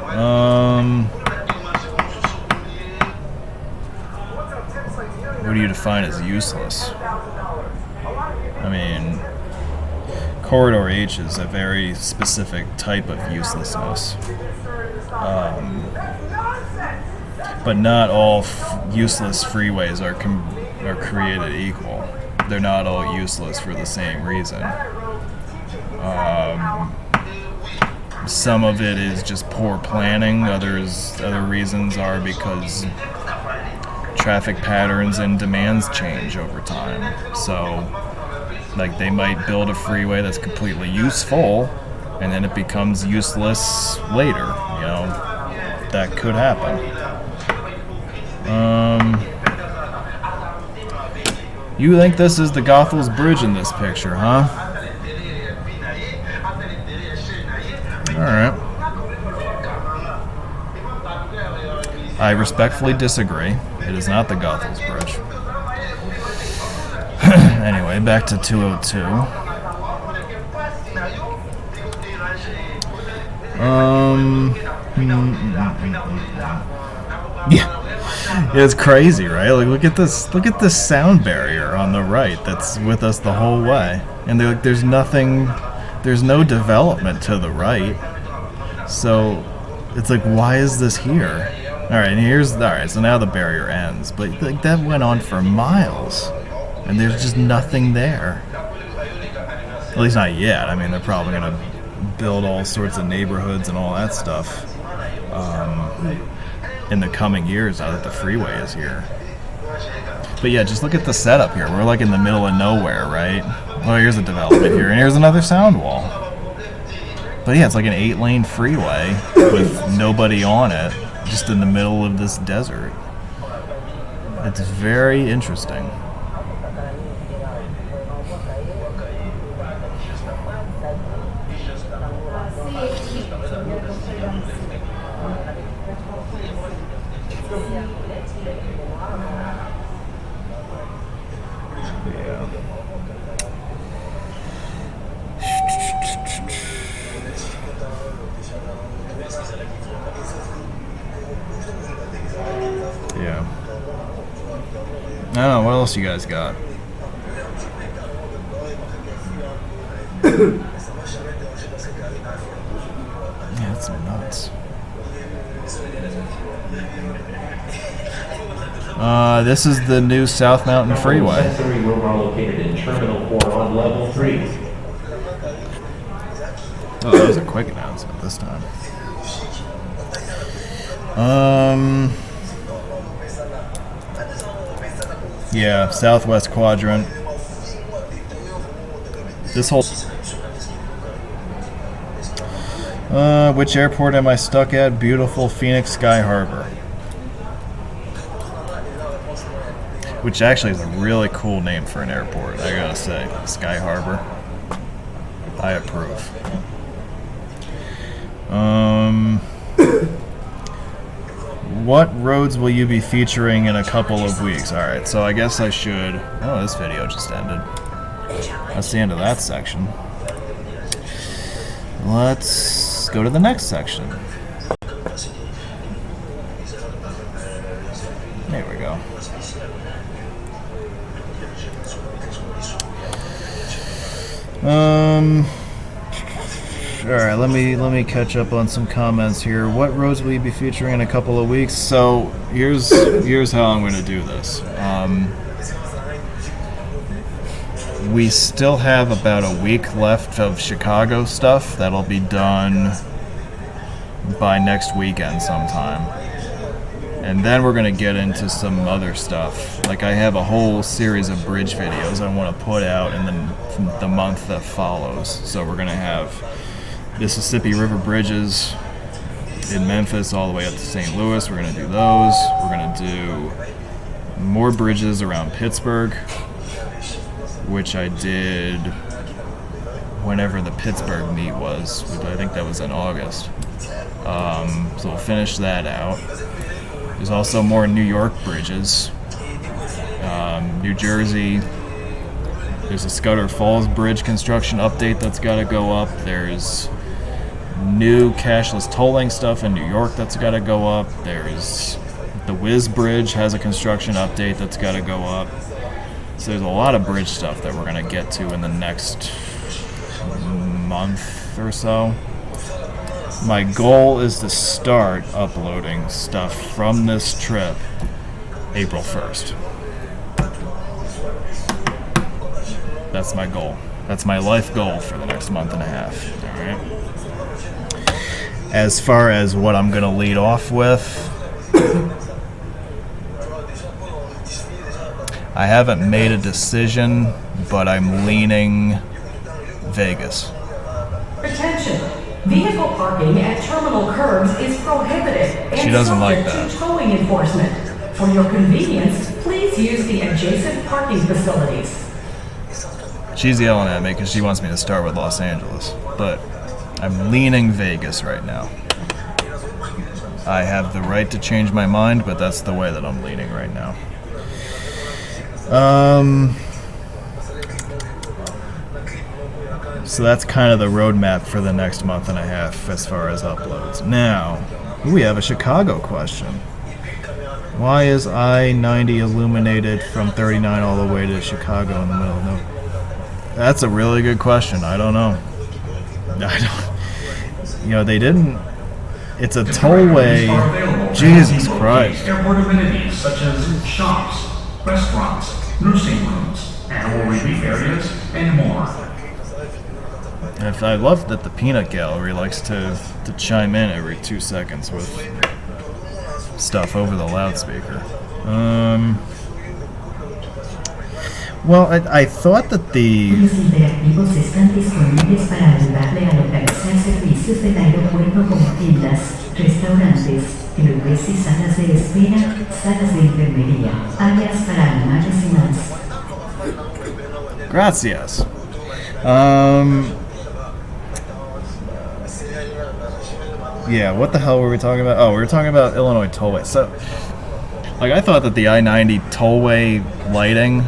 What do you define as useless? I mean, Corridor H is a very specific type of uselessness. But not all useless freeways are created equal. They're not all useless for the same reason. Some of it is just poor planning. Other reasons are because traffic patterns and demands change over time. So, like, they might build a freeway that's completely useful, and then it becomes useless later. You know, that could happen. You think this is the Goethals Bridge in this picture, huh? Alright. I respectfully disagree. It is not the Goethals Bridge. Anyway, back to 202. Yeah, it's crazy, right? Like, look at this sound barrier on the right that's with us the whole way, and there's nothing, there's no development to the right. So it's like, why is this here? All right, so now the barrier ends, but like that went on for miles, and there's just nothing there. At least not yet. I mean, they're probably gonna build all sorts of neighborhoods and all that stuff in the coming years now that the freeway is here. But yeah, just look at the setup here. We're like in the middle of nowhere, right? Well, here's a development here, and here's another sound wall. But yeah, it's like an 8-lane freeway with nobody on it, just in the middle of this desert. It's very interesting. Yeah. I don't know, what else you guys got? Yeah, that's nuts. This is the new South Mountain Freeway. Sensory room are located in Terminal 4 on Level 3. Oh, that was a quick announcement this time. Yeah, Southwest Quadrant. This whole... which airport am I stuck at? Beautiful Phoenix Sky Harbor. Which actually is a really cool name for an airport, I gotta say. Sky Harbor. I approve. What roads will you be featuring in a couple of weeks? Alright, so I guess I should... Oh, this video just ended. That's the end of that section. Let's go to the next section. There we go. Alright, let me catch up on some comments here. What roads will you be featuring in a couple of weeks? So here's how I'm going to do this. We still have about a week left of Chicago stuff. That'll be done by next weekend sometime. And then we're going to get into some other stuff. Like, I have a whole series of bridge videos I want to put out in the month that follows. So we're going to have Mississippi River bridges in Memphis all the way up to St. Louis. We're going to do those. We're going to do more bridges around Pittsburgh, which I did whenever the Pittsburgh meet was. I think that was in August. So we'll finish that out. There's also more New York bridges. New Jersey. There's a Scudder Falls Bridge construction update that's got to go up. There's new cashless tolling stuff in New York that's got to go up. There's the Whiz Bridge has a construction update that's got to go up. So there's a lot of bridge stuff that we're going to get to in the next month or so. My goal is to start uploading stuff from this trip April 1st. That's my goal. That's my life goal for the next month and a half. All right. As far as what I'm going to lead off with, I haven't made a decision, but I'm leaning Vegas. Attention! Vehicle parking at terminal curbs is prohibited and She doesn't like subject that. to towing enforcement. For your convenience, please use the adjacent parking facilities. She's yelling at me because she wants me to start with Los Angeles, but I'm leaning Vegas right now. I have the right to change my mind, but that's the way that I'm leaning right now. So that's kind of the roadmap for the next month and a half as far as uploads. Now, we have a Chicago question. Why is I-90 illuminated from 39 all the way to Chicago in the middle of nowhere? That's a really good question. I don't know. They didn't. It's a tollway. Jesus Christ. Airport amenities such as shops, restaurants, nursing rooms, animal relief areas, and more. I love that the Peanut Gallery likes to chime in every 2 seconds with stuff over the loudspeaker. Well, I thought that the... Los interactivos están disponibles para ayudarle a localizar servicios del aeropuerto como tiendas, restaurantes, clubes y salas de espera, salas de enfermería, áreas para animales y más. Gracias. Yeah, what the hell were we talking about? Oh, we were talking about Illinois tollway. So, I thought that the I-90 tollway lighting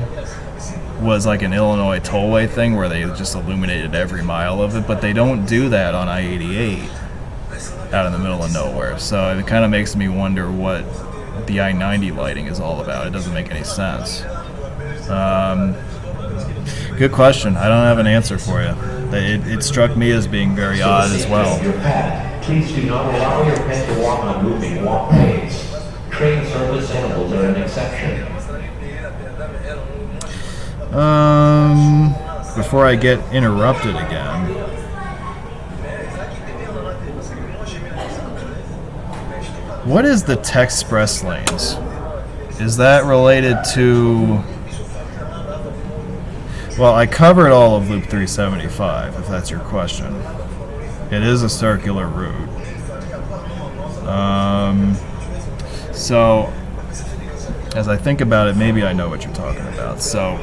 was like an Illinois tollway thing where they just illuminated every mile of it, but they don't do that on I-88 out in the middle of nowhere. So it kind of makes me wonder what the I-90 lighting is all about. It doesn't make any sense. Good question. I don't have an answer for you. It struck me as being very odd as well. Your pet. Please do not allow your pet to walk on moving walkways. Trained service animals are an exception. Before I get interrupted again. What is the Texpress lanes? Is that related to... Well, I covered all of Loop 375, if that's your question. It is a circular route. So, as I think about it, maybe I know what you're talking about. So,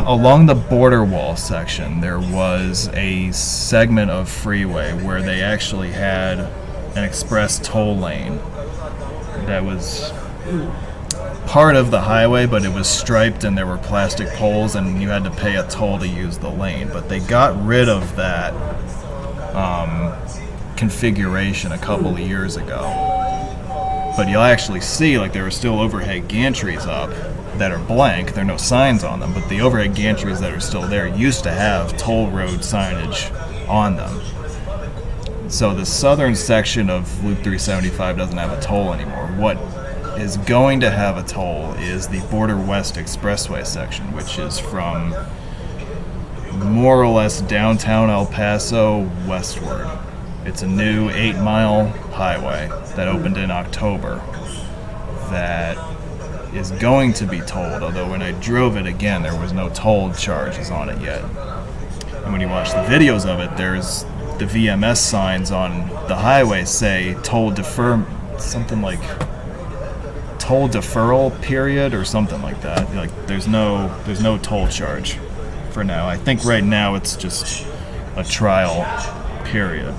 along the border wall section, there was a segment of Freeway where they actually had an express toll lane that was part of the highway, but it was striped and there were plastic poles and you had to pay a toll to use the lane. But they got rid of that configuration a couple of years ago. But you'll actually see, like, there are still overhead gantries up that are blank. There are no signs on them, but the overhead gantries that are still there used to have toll road signage on them. So the southern section of Loop 375 doesn't have a toll anymore. What is going to have a toll is the Border West Expressway section, which is from more or less downtown El Paso westward. It's a new 8-mile highway that opened in October that is going to be tolled, although when I drove it again, there was no toll charges on it yet. And when you watch the videos of it, there's the VMS signs on the highway say toll something like toll deferral period or something like that. Like there's no toll charge for now. I think right now it's just a trial period.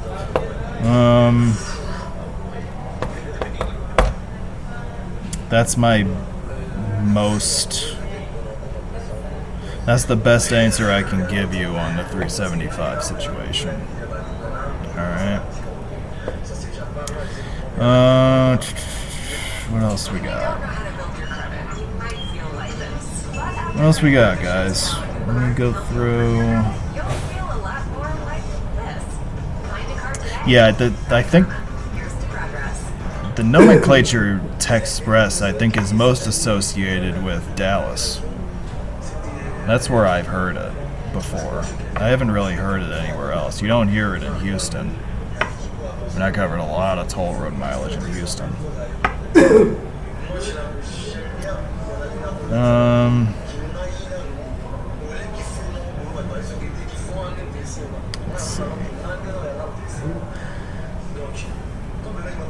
That's the best answer I can give you on the 375 situation. Alright. What else we got? What else we got, guys? Let me go through. Yeah, I think the nomenclature Texpress, I think, is most associated with Dallas. That's where I've heard it before. I haven't really heard it anywhere else. You don't hear it in Houston. And I covered a lot of toll road mileage in Houston. Let's see.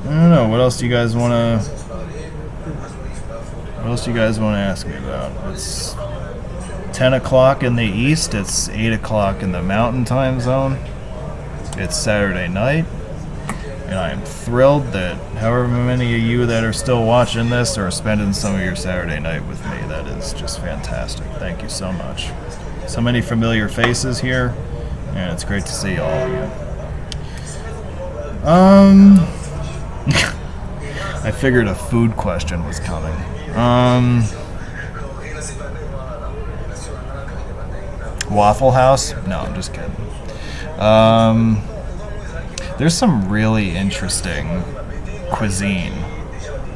I don't know. What else do you guys want to? What else do you guys want to ask me about? It's 10 o'clock in the east. It's 8 o'clock in the Mountain Time Zone. It's Saturday night, and I am thrilled that however many of you that are still watching this are spending some of your Saturday night with me. That is just fantastic. Thank you so much. So many familiar faces here, and it's great to see all of you. I figured a food question was coming. Waffle House? No, I'm just kidding. There's some really interesting cuisine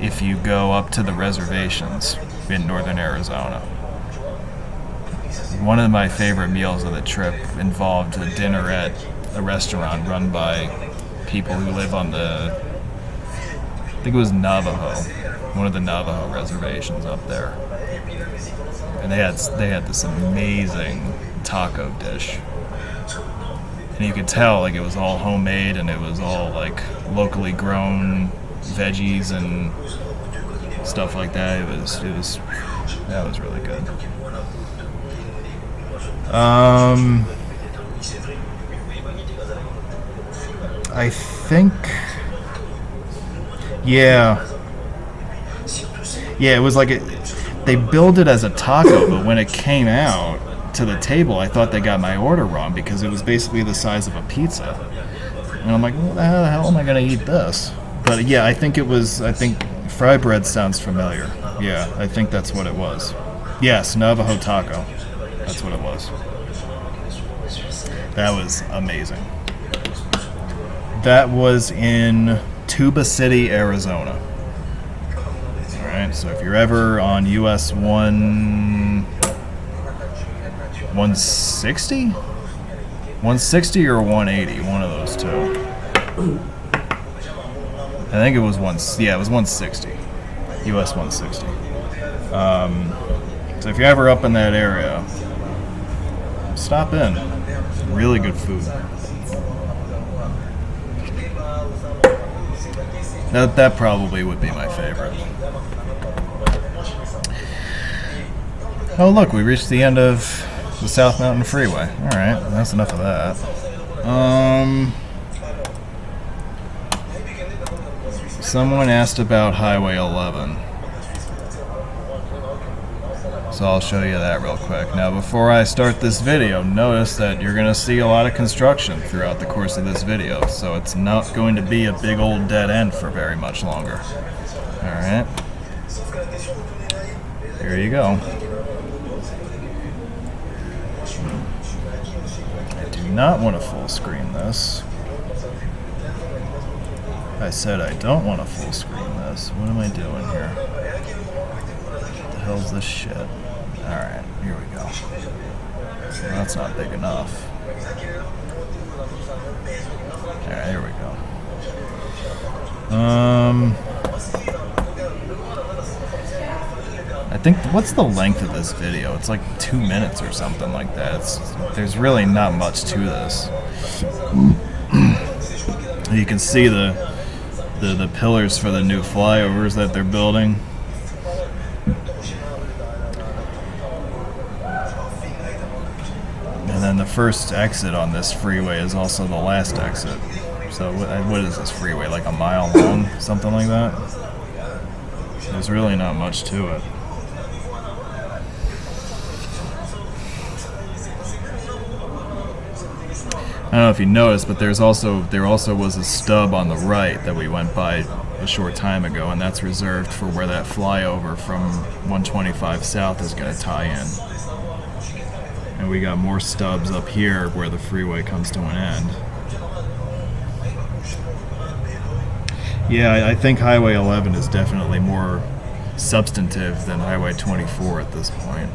if you go up to the reservations in northern Arizona. One of my favorite meals of the trip involved a dinner at a restaurant run by people who live on the, I think it was Navajo, one of the Navajo reservations up there. And they had this amazing taco dish. And you could tell like it was all homemade and it was all like locally grown veggies and stuff like that. It was that was really good. I think, yeah, it was like they billed it as a taco, but when it came out to the table, I thought they got my order wrong because it was basically the size of a pizza. And I'm like, well, how the hell am I going to eat this? But yeah, I think fry bread sounds familiar. Yeah, I think that's what it was. Yes, Navajo taco. That's what it was. That was amazing. That was in Tuba City, Arizona. Alright, so if you're ever on US 160? 160 or 180, one of those two. I think it was it was 160. US 160. So if you're ever up in that area, stop in. Really good food. That probably would be my favorite. Oh look, we reached the end of the South Mountain Freeway. Alright, that's enough of that. Someone asked about Highway 11. So I'll show you that real quick. Now before I start this video, notice that you're going to see a lot of construction throughout the course of this video. So it's not going to be a big old dead end for very much longer. Alright. Here you go. I do not want to full screen this. I said I don't want to full screen this. What am I doing here? What the hell's this shit? Alright, here we go. So that's not big enough. Alright, here we go. I think, what's the length of this video? It's like 2 minutes or something like that. There's really not much to this. You can see the pillars for the new flyovers that they're building. And then the first exit on this freeway is also the last exit. So what is this freeway, like a mile long? Something like that? There's really not much to it. I don't know if you noticed, but there also was a stub on the right that we went by a short time ago, and that's reserved for where that flyover from 125 South is going to tie in. And we got more stubs up here where the freeway comes to an end. Yeah, I think Highway 11 is definitely more substantive than Highway 24 at this point.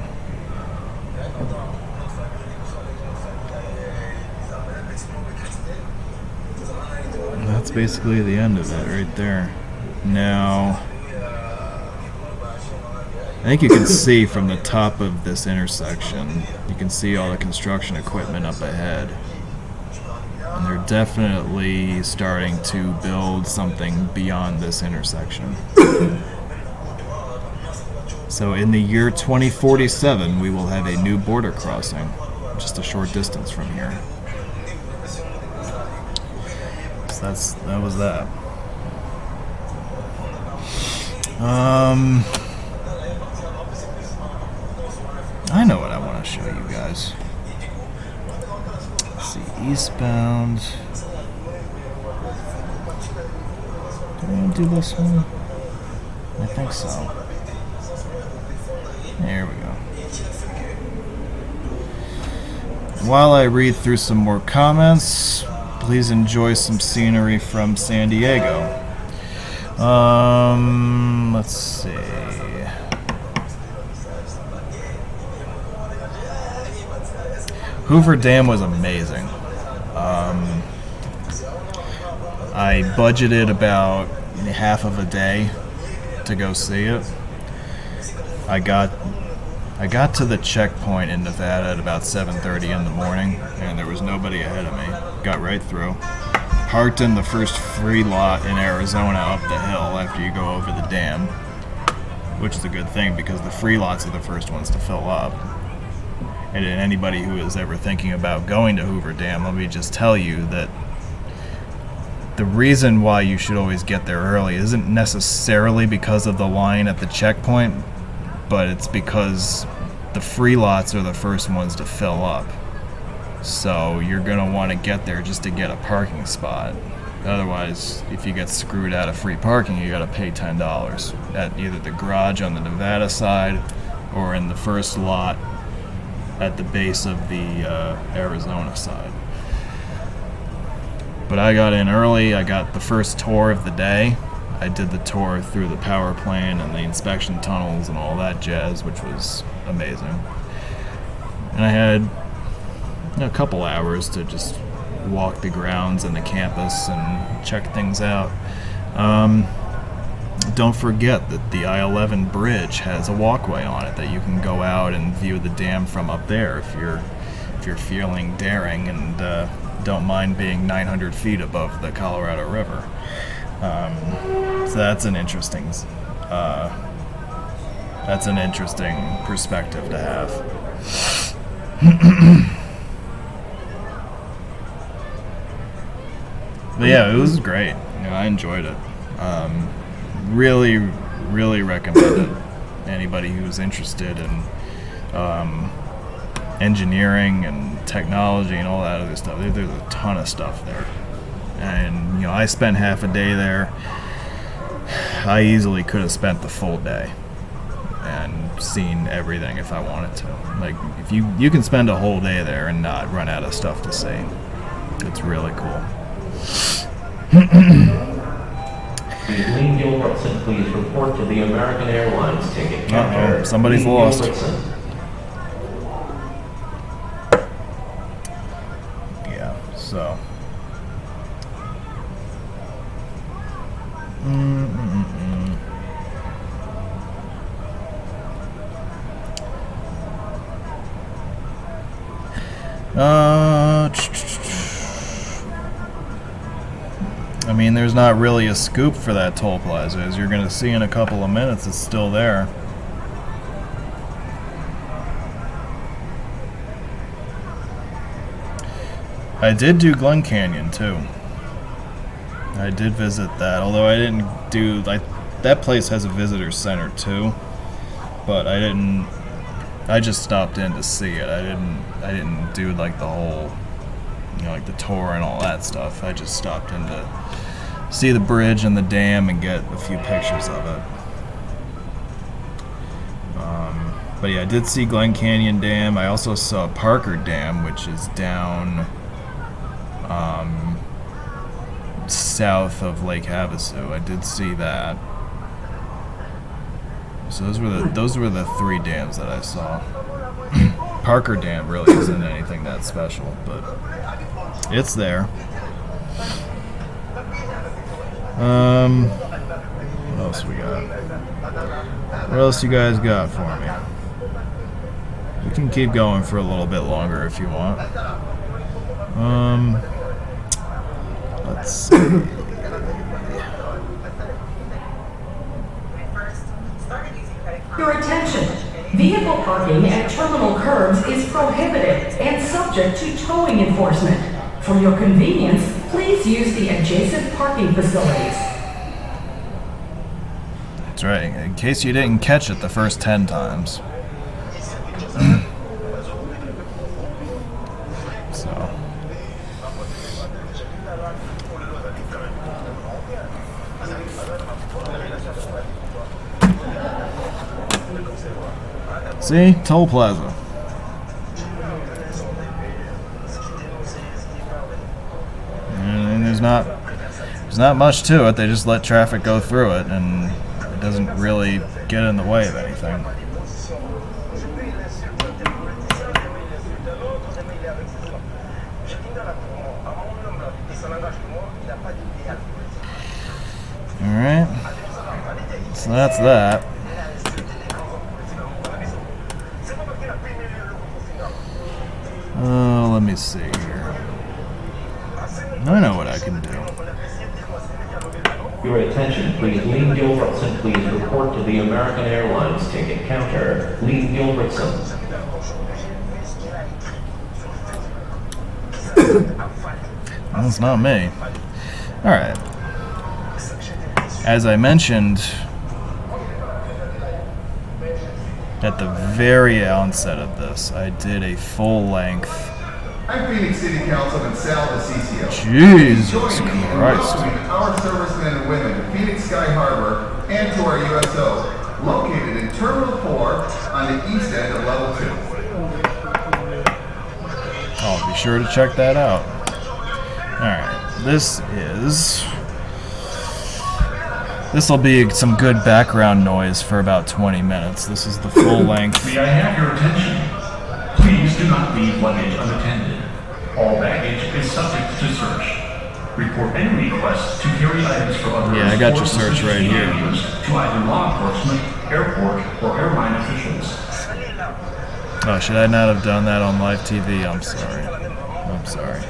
That's basically the end of it right there. Now, I think you can see from the top of this intersection, you can see all the construction equipment up ahead. And they're definitely starting to build something beyond this intersection. So in the year 2047, we will have a new border crossing, just a short distance from here. So that was that. I know what I want to show you guys. eastbound. Did I do this one? I think so. There we go. While I read through some more comments, please enjoy some scenery from San Diego. Let's see. Hoover Dam was amazing. I budgeted about half of a day to go see it. I got to the checkpoint in Nevada at about 7:30 in the morning, and there was nobody ahead of me. Got right through. Parked in the first free lot in Arizona up the hill after you go over the dam, which is a good thing because the free lots are the first ones to fill up. And anybody who is ever thinking about going to Hoover Dam, let me just tell you that the reason why you should always get there early isn't necessarily because of the line at the checkpoint, but it's because the free lots are the first ones to fill up. So you're going to want to get there just to get a parking spot. Otherwise, if you get screwed out of free parking, you got to pay $10 at either the garage on the Nevada side or in the first lot at the base of the Arizona side. But I got in early. I got the first tour of the day. I did the tour through the power plant and the inspection tunnels and all that jazz, which was amazing. And I had a couple hours to just walk the grounds and the campus and check things out. Don't forget that the I-11 bridge has a walkway on it that you can go out and view the dam from up there if you're feeling daring and don't mind being 900 feet above the Colorado River. So that's an interesting perspective to have. But yeah, it was great. I enjoyed it. Really, really recommend it. Anybody who's interested in engineering and technology and all that other stuff. There's a ton of stuff there. And I spent half a day there. I easily could have spent the full day and seen everything if I wanted to. Like, if you can spend a whole day there and not run out of stuff to see. It's really cool. Lee Gilbertson, please report to the American Airlines ticket counter. Somebody's Lee lost. Gilbertson. Yeah, so. I mean, there's not really a scoop for that toll plaza. As you're going to see in a couple of minutes, it's still there. I did do Glen Canyon, too. I did visit that, although I didn't do... that place has a visitor center, too. But I just stopped in to see it. I didn't do, the whole... the tour and all that stuff. I just stopped in to see the bridge and the dam and get a few pictures of it. But yeah, I did see Glen Canyon Dam. I also saw Parker Dam, which is down south of Lake Havasu. I did see that. So those were the three dams that I saw. Parker Dam really isn't anything that special, but it's there. What else we got? What else you guys got for me? We can keep going for a little bit longer if you want. Let's see. Your attention. Vehicle parking at terminal curbs is prohibited and subject to towing enforcement. For your convenience, please use the adjacent parking facilities. That's right, in case you didn't catch it the first 10 times. So, See? Toll Plaza. And there's not much to it. They just let traffic go through it, and it doesn't really get in the way of anything. Alright. So that's that. Let me see here. I know what I can do. Your attention, please. Lee Gilbertson, please report to the American Airlines ticket counter. Lee Gilbertson. That's not me. Alright. As I mentioned at the very onset of this, I did a full-length. I'm Phoenix City Councilman Sal DeCiccio. Jesus Christ. Our servicemen and women to Phoenix Sky Harbor and to our USO, located in Terminal 4 on the east end of Level 2. I'll be sure to check that out. Alright, this'll be some good background noise for about 20 minutes. This is the full length. May I have your attention? Please do not leave luggage unattended. All baggage is subject to search. Report any requests to carry items for others. Yeah, I got your search right here. To either law enforcement, airport, or airline officials. Oh, should I not have done that on live TV? I'm sorry. I'm sorry.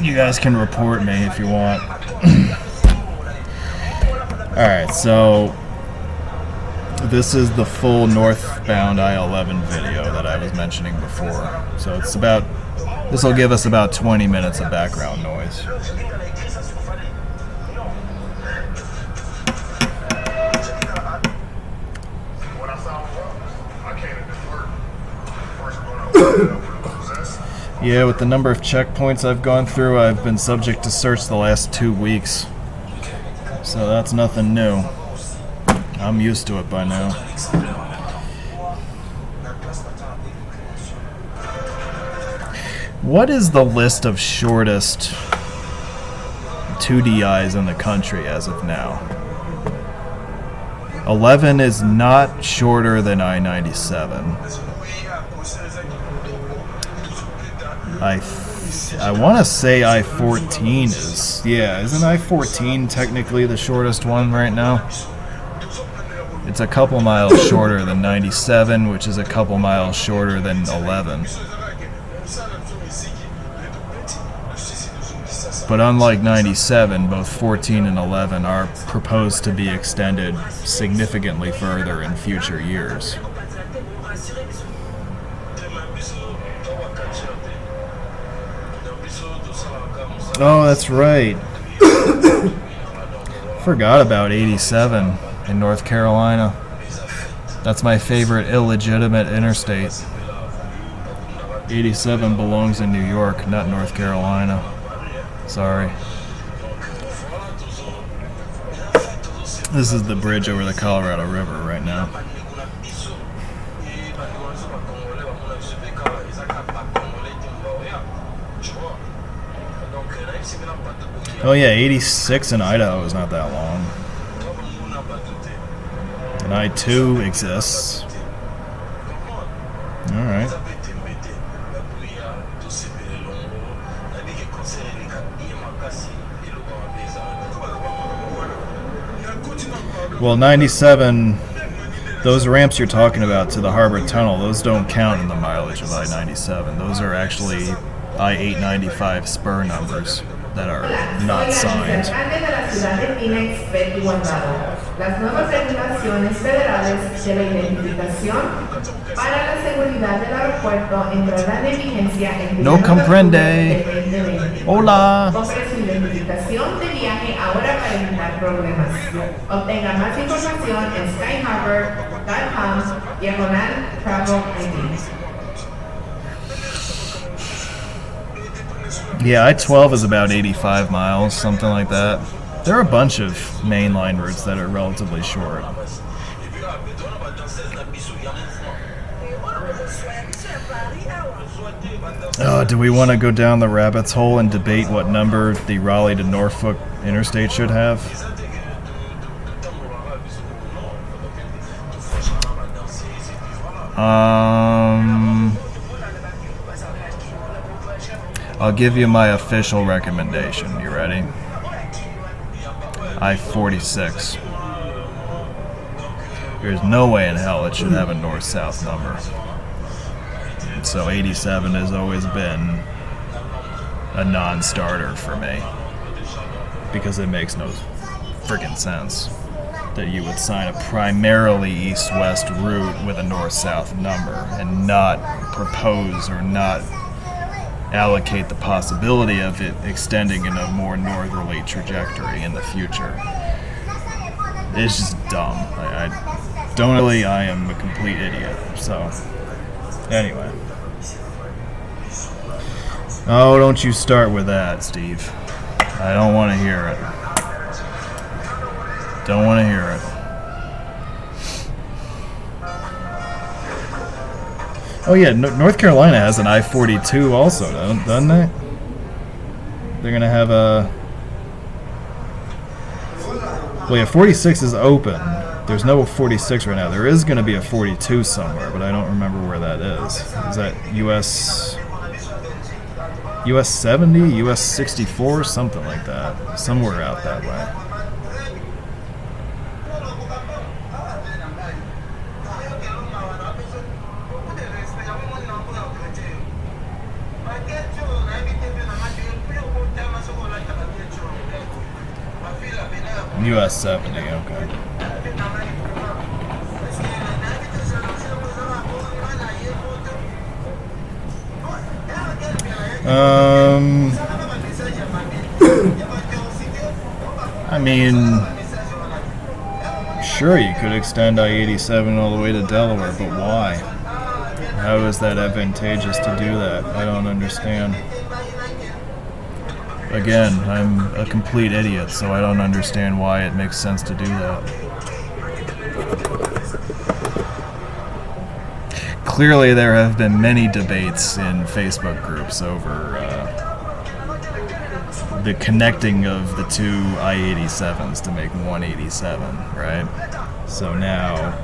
You guys can report me if you want. Alright, so this is the full northbound I-11 video that I was mentioning before. So it's about, this will give us about 20 minutes of background noise. Yeah, with the number of checkpoints I've gone through, I've been subject to search the last 2 weeks. So that's nothing new. I'm used to it by now. What is the list of shortest 2DIs in the country as of now? 11 is not shorter than I-97. I want to say I-14 is, yeah, isn't I-14 technically the shortest one right now? It's a couple miles shorter than 97, which is a couple miles shorter than 11. But unlike 97, both 14 and 11 are proposed to be extended significantly further in future years. Oh, that's right. Forgot about 87 in North Carolina. That's my favorite illegitimate interstate. 87 belongs in New York, not North Carolina. Sorry. This is the bridge over the Colorado River right now. Oh yeah, 86 in Idaho is not that long. And I-2 exists. Alright. Well, 97, those ramps you're talking about to the Harbor Tunnel, those don't count in the mileage of I-97. Those are actually I-895 spur numbers that are not signed. Las nuevas regulaciones federales de la identificación para la seguridad del aeropuerto entrarán en vigencia en No comprende. 2020. Hola. Compre su identificación de viaje ahora para evitar problemas. Obtenga más información en skyharbor.com/travel ID. Yeah, I-12 is about 85 miles, something like that. There are a bunch of mainline routes that are relatively short. Do we want to go down the rabbit's hole and debate what number the Raleigh to Norfolk interstate should have? I'll give you my official recommendation. You ready? I-46. There's no way in hell it should have a north-south number. So 87 has always been a non-starter for me because it makes no freaking sense that you would sign a primarily east-west route with a north-south number and not propose or not allocate the possibility of it extending in a more northerly trajectory in the future. It's just dumb. I am a complete idiot. So, anyway. Oh, don't you start with that, Steve. I don't want to hear it. Don't want to hear it. Oh yeah, North Carolina has an I-42 also, doesn't they? They're going to have a... Well, yeah, 46 is open. There's no 46 right now. There is going to be a 42 somewhere, but I don't remember where that is. Is that US 70, US 64, something like that. Somewhere out that way. US 70, okay. I mean, sure, you could extend I-87 all the way to Delaware, but why? How is that advantageous to do that? I don't understand. Again, I'm a complete idiot, so I don't understand why it makes sense to do that. Clearly, there have been many debates in Facebook groups over the connecting of the two I-87s to make 187, right? So now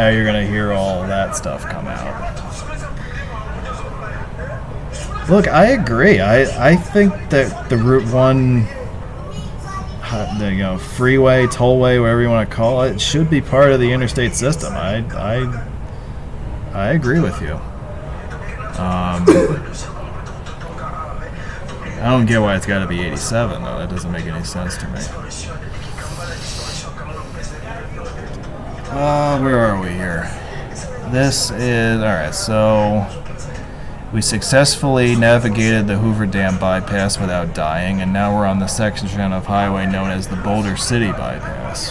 you're going to hear all that stuff come out. Look, I agree. I think that the Route 1, freeway, tollway, whatever you want to call it, should be part of the interstate system. I agree with you. I don't get why it's got to be 87, though. That doesn't make any sense to me. Where are we here? This is... Alright, so... We successfully navigated the Hoover Dam bypass without dying, and now we're on the section of highway known as the Boulder City bypass.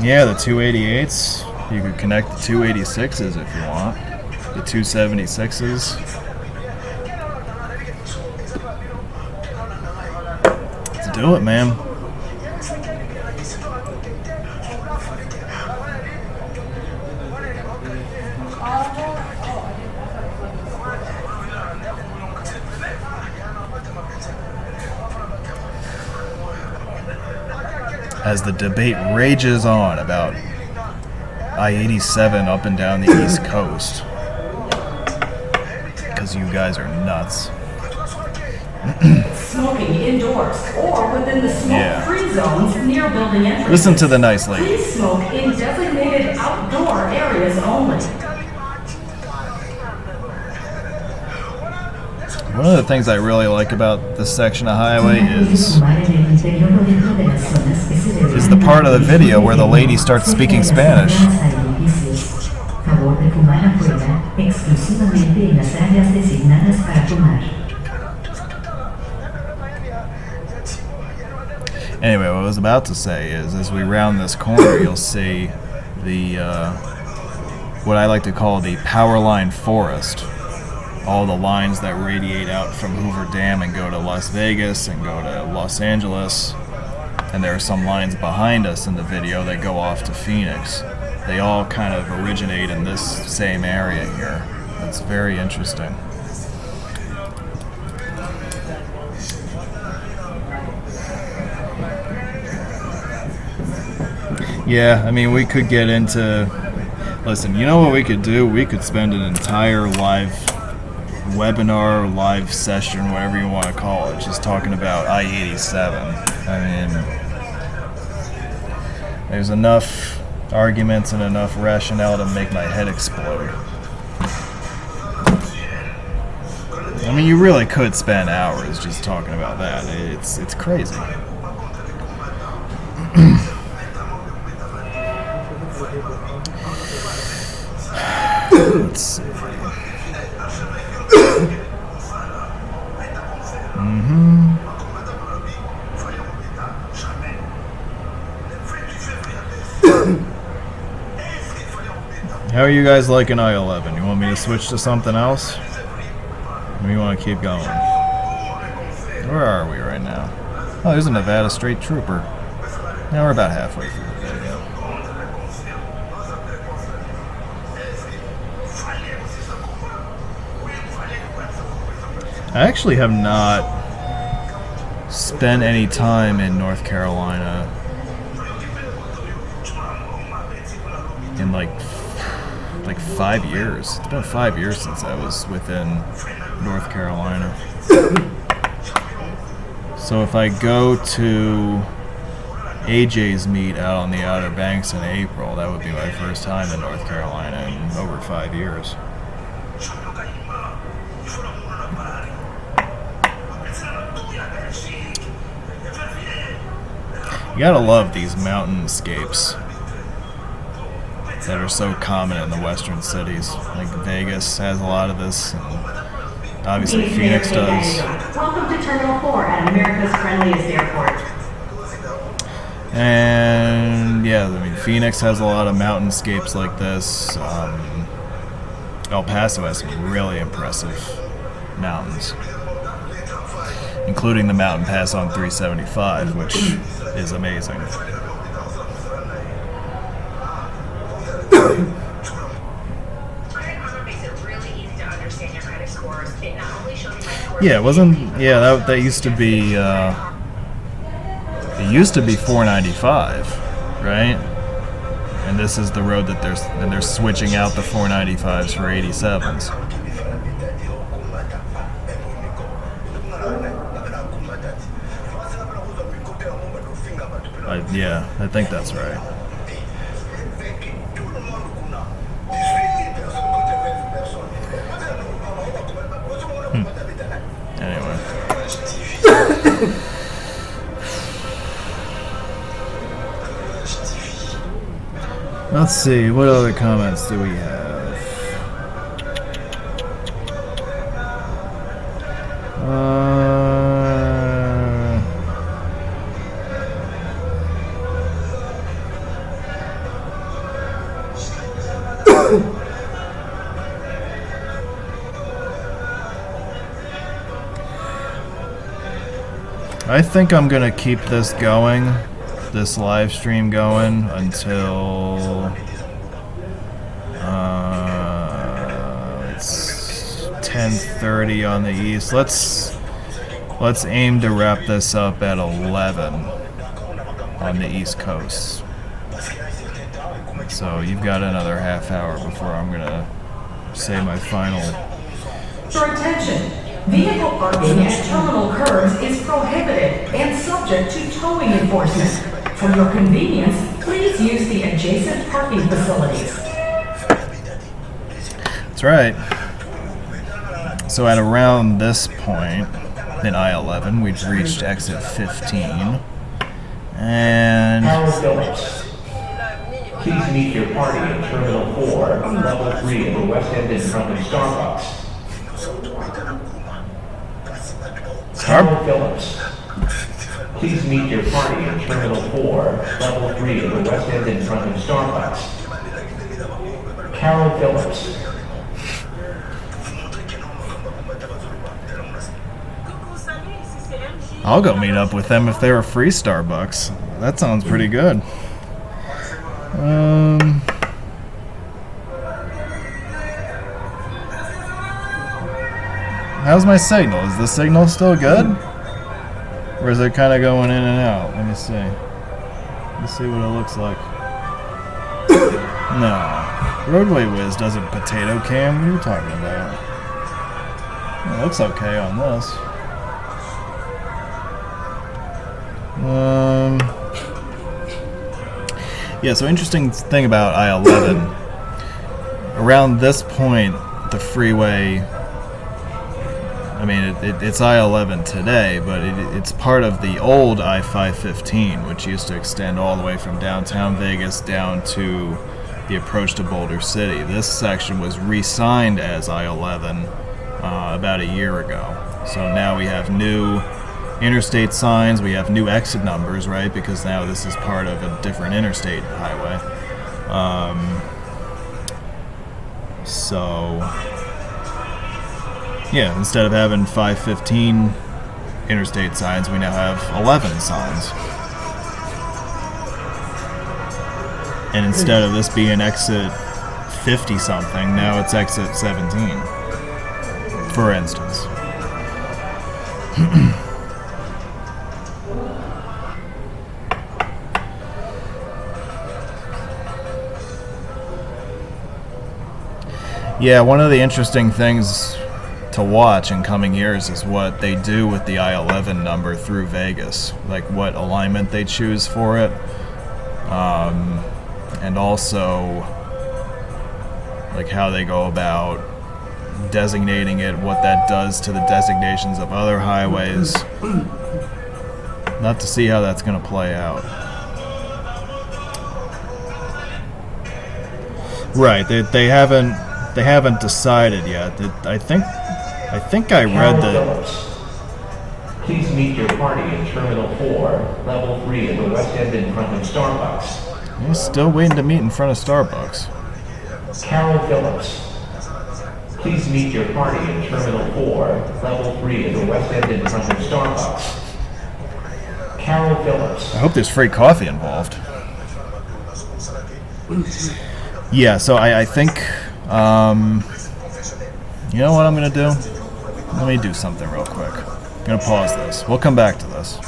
Yeah, the 288s. You could connect the 286s if you want. The 276s. Let's do it, man. As the debate rages on about I-87 up and down the East Coast. Because you guys are nuts. Smoking indoors or within the smoke-free zones near building entrances. Listen to the nice lady. Please smoke in designated outdoor areas only. One of the things I really like about this section of highway is the part of the video where the lady starts speaking Spanish. Anyway, what I was about to say is, as we round this corner, you'll see the what I like to call the power line forest. All the lines that radiate out from Hoover Dam and go to Las Vegas and go to Los Angeles. And there are some lines behind us in the video that go off to Phoenix. They all kind of originate in this same area here. It's very interesting. Yeah, I mean, we could get into... Listen, you know what we could do? We could spend an entire live webinar, live session, whatever you want to call it, just talking about I-87. I mean, there's enough arguments and enough rationale to make my head explode. I mean, you really could spend hours just talking about that. It's crazy. Let's see. How are you guys liking I-11? You want me to switch to something else? Or you want to keep going? Where are we right now? Oh, there's a Nevada State Trooper. Now we're about halfway through the video. I actually have not spent any time in North Carolina in like 5 years. It's been 5 years since I was within North Carolina. So if I go to AJ's meet out on the Outer Banks in April, that would be my first time in North Carolina in over 5 years. You gotta love these mountainscapes that are so common in the western cities. Like Vegas has a lot of this, and obviously Phoenix does. Welcome to Terminal 4 at America's friendliest airport. And yeah, I mean, Phoenix has a lot of mountainscapes like this. El Paso has some really impressive mountains, including the mountain pass on 375, which is amazing. Yeah, it wasn't. Yeah, that used to be. It used to be 495, right? And this is the road that they're switching out the 495s for 87s. Yeah, I think that's right. Anyway. Let's see, what other comments do we have? I think I'm gonna keep this going, this live stream going until it's 10:30 on the east. Let's aim to wrap this up at 11 on the East Coast. So you've got another half hour before I'm gonna say my final. Your attention. Vehicle parking at terminal curbs is prohibited and subject to towing enforcement. For your convenience, please use the adjacent parking facilities. That's right. So at around this point in I-11, we've reached exit 15. And please meet your party in Terminal 4, Level 3 of the West End and Trumpet Starbucks. Phillips. Please meet your party in Terminal 4, Level 3 of the West End in front of Starbucks. Carol Phillips. I'll go meet up with them if they're a free Starbucks. That sounds pretty good. How's my signal? Is the signal still good? Or is it kind of going in and out? Let me see. Let's see what it looks like. No. Roadway Wiz doesn't potato cam. What are you talking about? It looks okay on this. Yeah, so interesting thing about I-11. Around this point, the freeway, I mean, it's I-11 today, but it's part of the old I-515, which used to extend all the way from downtown Vegas down to the approach to Boulder City. This section was re-signed as I-11 about a year ago. So now we have new interstate signs, we have new exit numbers, right? Because now this is part of a different interstate highway. So, yeah, instead of having 515 interstate signs, we now have 11 signs. And instead of this being exit 50-something, now it's exit 17, for instance. Yeah, one of the interesting things to watch in coming years is what they do with the I-11 number through Vegas, like what alignment they choose for it, and also like how they go about designating it, what that does to the designations of other highways. Not to see how that's going to play out. Right, they haven't decided yet. I think I read that. Please meet your party in Terminal 4, Level 3 of the West End in front of Starbucks. He's still waiting to meet in front of Starbucks. Carol Phillips. Please meet your party in Terminal 4, Level 3 of the West End in front of Starbucks. Carol Phillips. I hope there's free coffee involved. Yeah, so I think, you know what I'm going to do? Let me do something real quick. I'm going to pause this. We'll come back to this.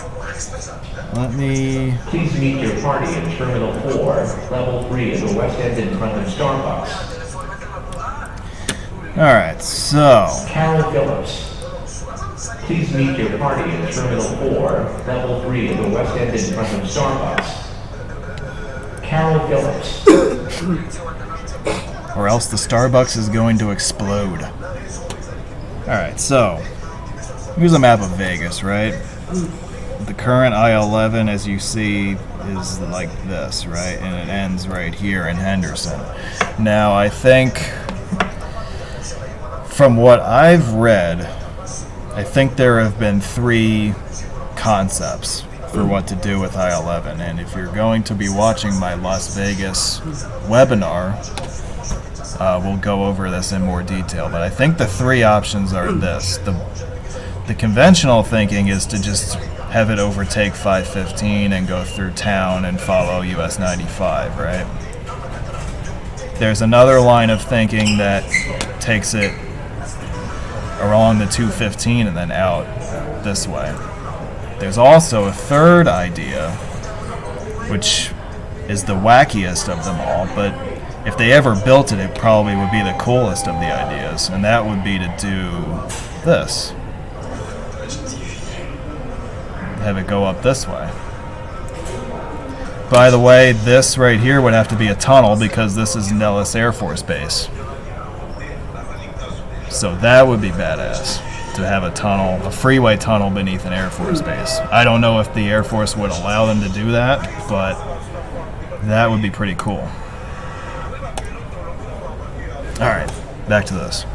Let me... Please meet your party in Terminal 4, Level 3 of the West End in front of Starbucks. Alright, so... Carol Phillips. Please meet your party in Terminal 4, Level 3 of the West End in front of Starbucks. Carol Phillips. Or else the Starbucks is going to explode. Alright, so... here's a map of Vegas, right? The current I-11, as you see, is like this, right? And it ends right here in Henderson. Now, I think... from what I've read, I think there have been 3 concepts for what to do with I-11. And if you're going to be watching my Las Vegas webinar, we'll go over this in more detail. But I think the 3 options are this. The conventional thinking is to just have it overtake 515 and go through town and follow US 95, right? There's another line of thinking that takes it along the 215 and then out this way. There's also a third idea, which is the wackiest of them all, but if they ever built it, it probably would be the coolest of the ideas, and that would be to do this. Have it go up this way. By the way, this right here would have to be a tunnel because this is Nellis Air Force Base. So that would be badass, to have a tunnel, a freeway tunnel beneath an Air Force Base. I don't know if the Air Force would allow them to do that, but that would be pretty cool. Alright, back to this.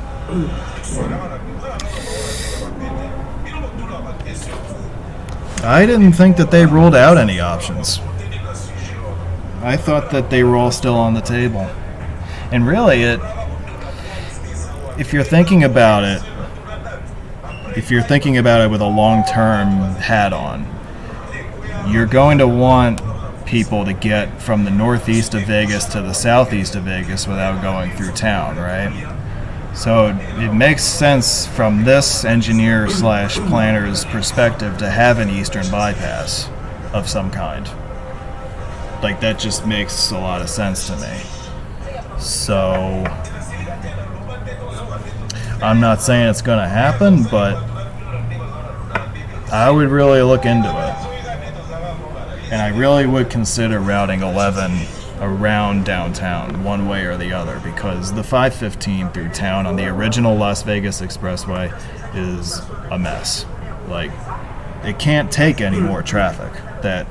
I didn't think that they ruled out any options. I thought that they were all still on the table. And really, if you're thinking about it with a long-term hat on, you're going to want people to get from the northeast of Vegas to the southeast of Vegas without going through town, right? So it makes sense from this engineer/planner's perspective to have an eastern bypass of some kind. Like, that just makes a lot of sense to me. So I'm not saying it's going to happen, but I would really look into it. And I really would consider routing 11 around downtown, one way or the other, because the 515 through town on the original Las Vegas Expressway is a mess. Like, it can't take any more traffic that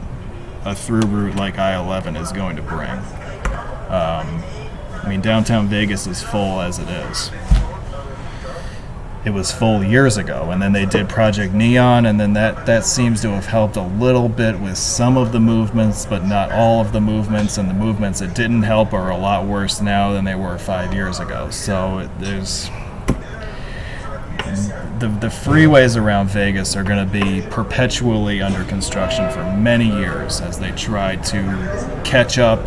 a through route like I-11 is going to bring. I mean, downtown Vegas is full as it is. It was full years ago, and then they did Project Neon, and then that seems to have helped a little bit with some of the movements, but not all of the movements, and the movements that didn't help are a lot worse now than they were 5 years ago. So there's... The freeways around Vegas are going to be perpetually under construction for many years as they try to catch up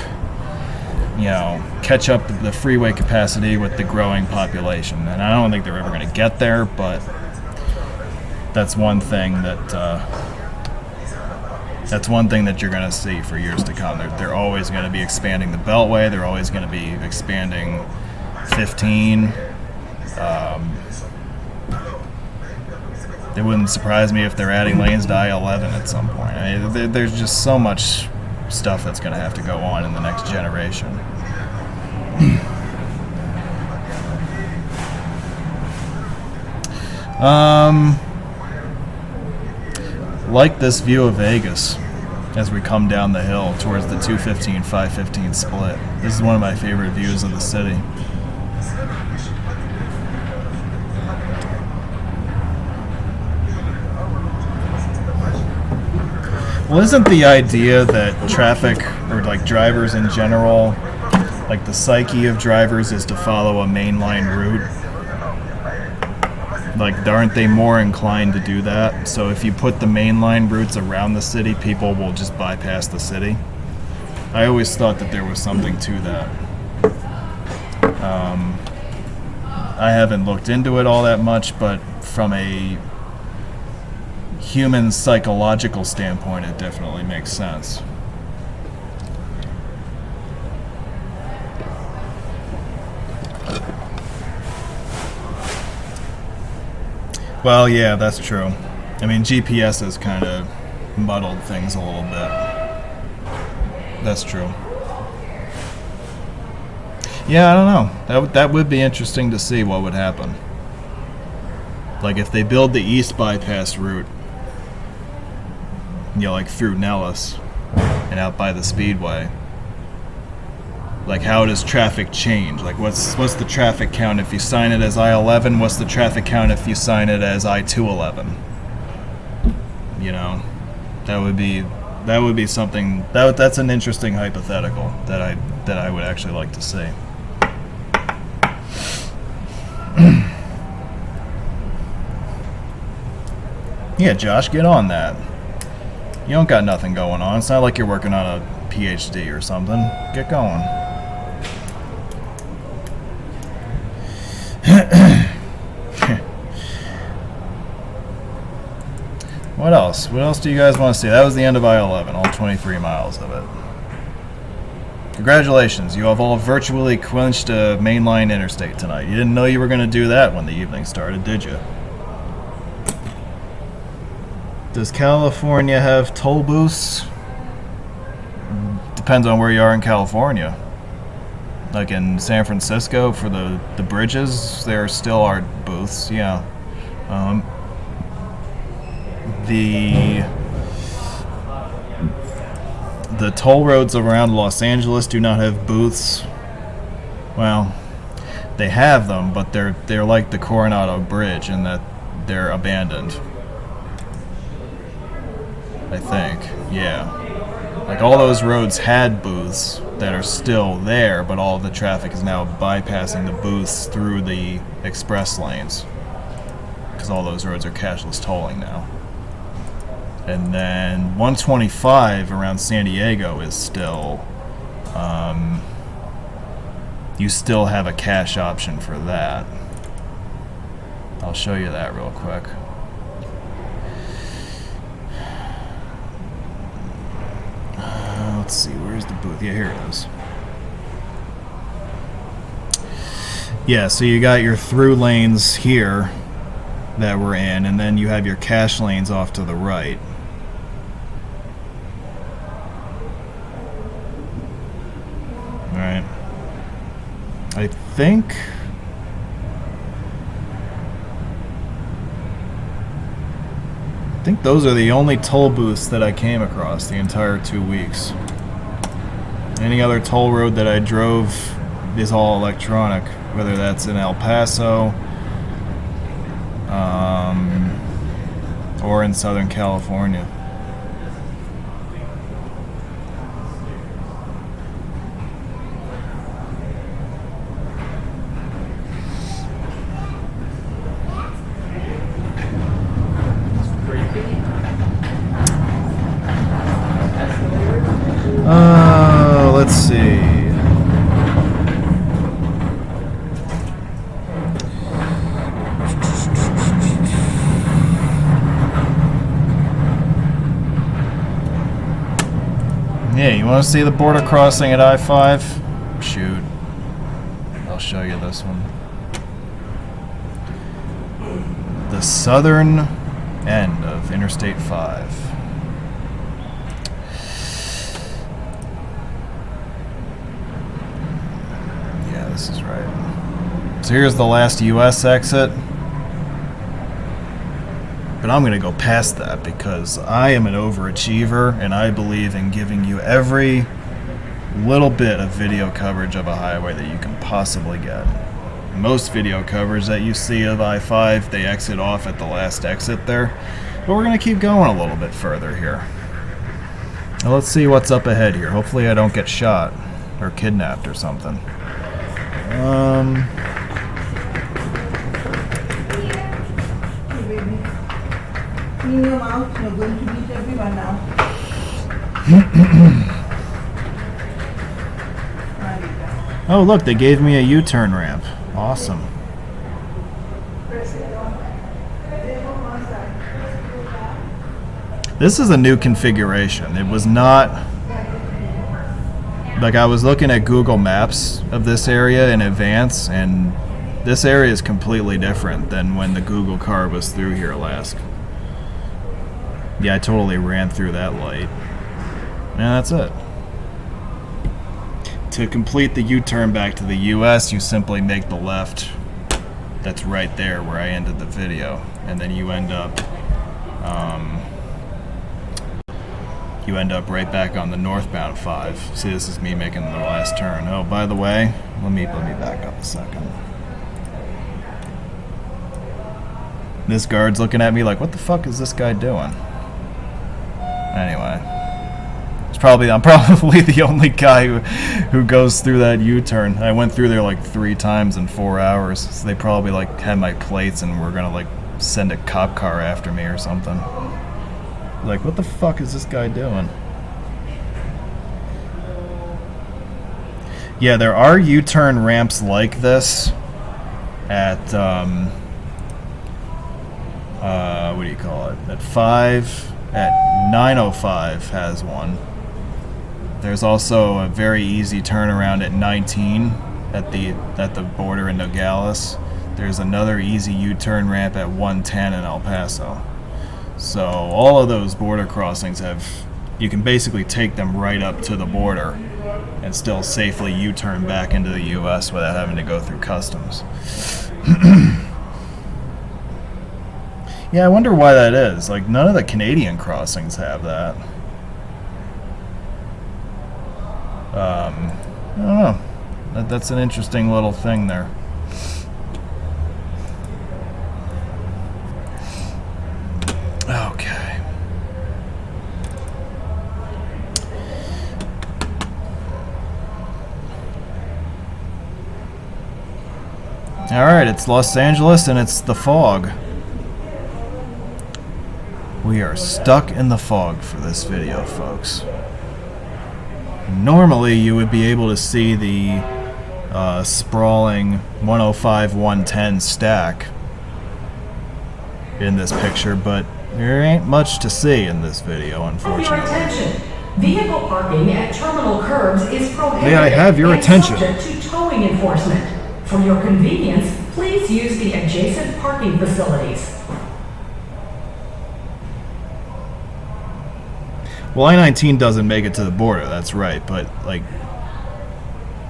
the freeway capacity with the growing population. And I don't think they're ever going to get there, but that's one thing that you're going to see for years to come. They're always going to be expanding the Beltway. They're always going to be expanding 15. It wouldn't surprise me if they're adding lanes to I-11 at some point. I mean, there's just so much stuff that's going to have to go on in the next generation. Like this view of Vegas as we come down the hill towards the 215-515 split. This is one of my favorite views of the city. Well, isn't the idea that traffic, or like drivers in general, like the psyche of drivers is to follow a mainline route? Like, aren't they more inclined to do that? So if you put the mainline routes around the city, people will just bypass the city. I always thought that there was something to that. I haven't looked into it all that much, but from a human psychological standpoint, it definitely makes sense. Well, yeah, that's true. I mean, GPS has kind of muddled things a little bit. That's true. Yeah, I don't know. That would be interesting to see what would happen. Like, if they build the east bypass route, like through Nellis and out by the Speedway, like, how does traffic change? Like, what's the traffic count if you sign it as I-11? What's the traffic count if you sign it as I-211? That would be something that's an interesting hypothetical that I would actually like to see. Yeah, Josh, get on that. You don't got nothing going on. It's not like you're working on a PhD or something. Get going. What else? What else do you guys want to see? That was the end of I-11, all 23 miles of it. Congratulations, you have all virtually quenched a mainline interstate tonight. You didn't know you were going to do that when the evening started, did you? Does California have toll booths? Depends on where you are in California. Like in San Francisco for the bridges, there still are booths, yeah. The toll roads around Los Angeles do not have booths. Well, they have them, but they're like the Coronado Bridge in that they're abandoned. I think. Yeah. Like all those roads had booths that are still there, but all of the traffic is now bypassing the booths through the express lanes. Because all those roads are cashless tolling now. And then 125 around San Diego is still, you still have a cash option for that. I'll show you that real quick. Let's see, where's the booth? Yeah, here it is. Yeah, so you got your through lanes here that we're in, and then you have your cash lanes off to the right. Alright. I think those are the only toll booths that I came across the entire 2 weeks. Any other toll road that I drove is all electronic, whether that's in El Paso or in Southern California. Let's see. Yeah, you want to see the border crossing at I-5? Shoot. I'll show you this one. The southern end of Interstate 5. This is right. So here's the last US exit. But I'm going to go past that because I am an overachiever and I believe in giving you every little bit of video coverage of a highway that you can possibly get. Most video coverage that you see of I-5, they exit off at the last exit there. But we're going to keep going a little bit further here. Now let's see what's up ahead here. Hopefully I don't get shot or kidnapped or something. In your mouth, you're going to meet everyone now. Oh, look, they gave me a U-turn ramp. Awesome. This is a new configuration. It was not... Like, I was looking at Google Maps of this area in advance, and this area is completely different than when the Google car was through here last. Yeah, I totally ran through that light. And that's it. To complete the U-turn back to the US, you simply make the left. That's right there where I ended the video. And then you end up right back on the northbound 5. See, this is me making the last turn. Oh, by the way, let me back up a second. This guard's looking at me like, what the fuck is this guy doing? Anyway, I'm probably the only guy who goes through that U-turn. I went through there like 3 times in 4 hours. So they probably like had my plates and were gonna like send a cop car after me or something. Like, what the fuck is this guy doing? Yeah, there are U-turn ramps like this at, what do you call it? At 905 has one. There's also a very easy turnaround at 19 at the border in Nogales. There's another easy U-turn ramp at 110 in El Paso. So all of those border crossings you can basically take them right up to the border and still safely U-turn back into the US without having to go through customs. Yeah, I wonder why that is. Like, none of the Canadian crossings have that. I don't know. That's an interesting little thing there. Okay. Alright, it's Los Angeles and it's the fog. We are stuck in the fog for this video, folks. Normally you would be able to see the sprawling 105, 110 stack in this picture, but there ain't much to see in this video, For your unfortunately. attention, vehicle parking at terminal curbs is prohibited. May I have your and attention? subject to towing enforcement. For your convenience, please use the adjacent parking facilities. Well, I-19 doesn't make it to the border, that's right, but like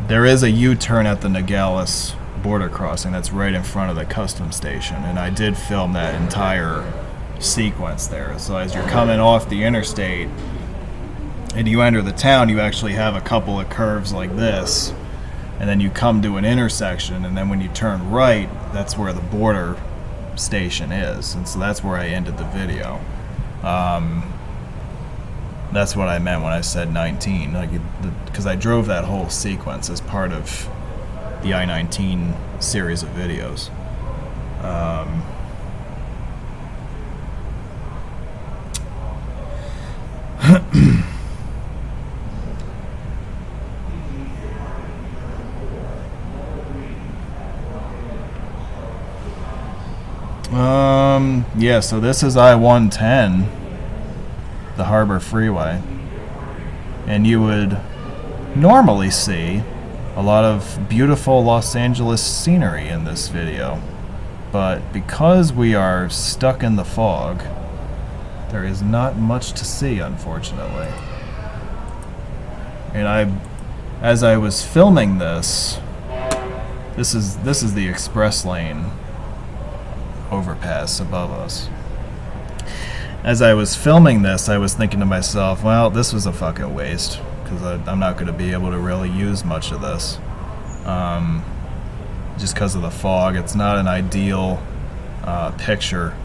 there is a U-turn at the Nogales border crossing that's right in front of the customs station, and I did film that entire sequence there. So as you're coming off the interstate and you enter the town, you actually have a couple of curves like this, and then you come to an intersection, and then when you turn right, that's where the border station is, and so that's where I ended the video. That's what I meant when I said 19, like, because I drove that whole sequence as part of the I-19 series of videos. Yeah, so this is I-110, the Harbor Freeway, and you would normally see a lot of beautiful Los Angeles scenery in this video, but because we are stuck in the fog, there is not much to see, unfortunately. And as I was filming this is the express lane overpass above us. As I was filming this, I was thinking to myself, well, this was a fucking waste, because I'm not going to be able to really use much of this. Just because of the fog. It's not an ideal picture.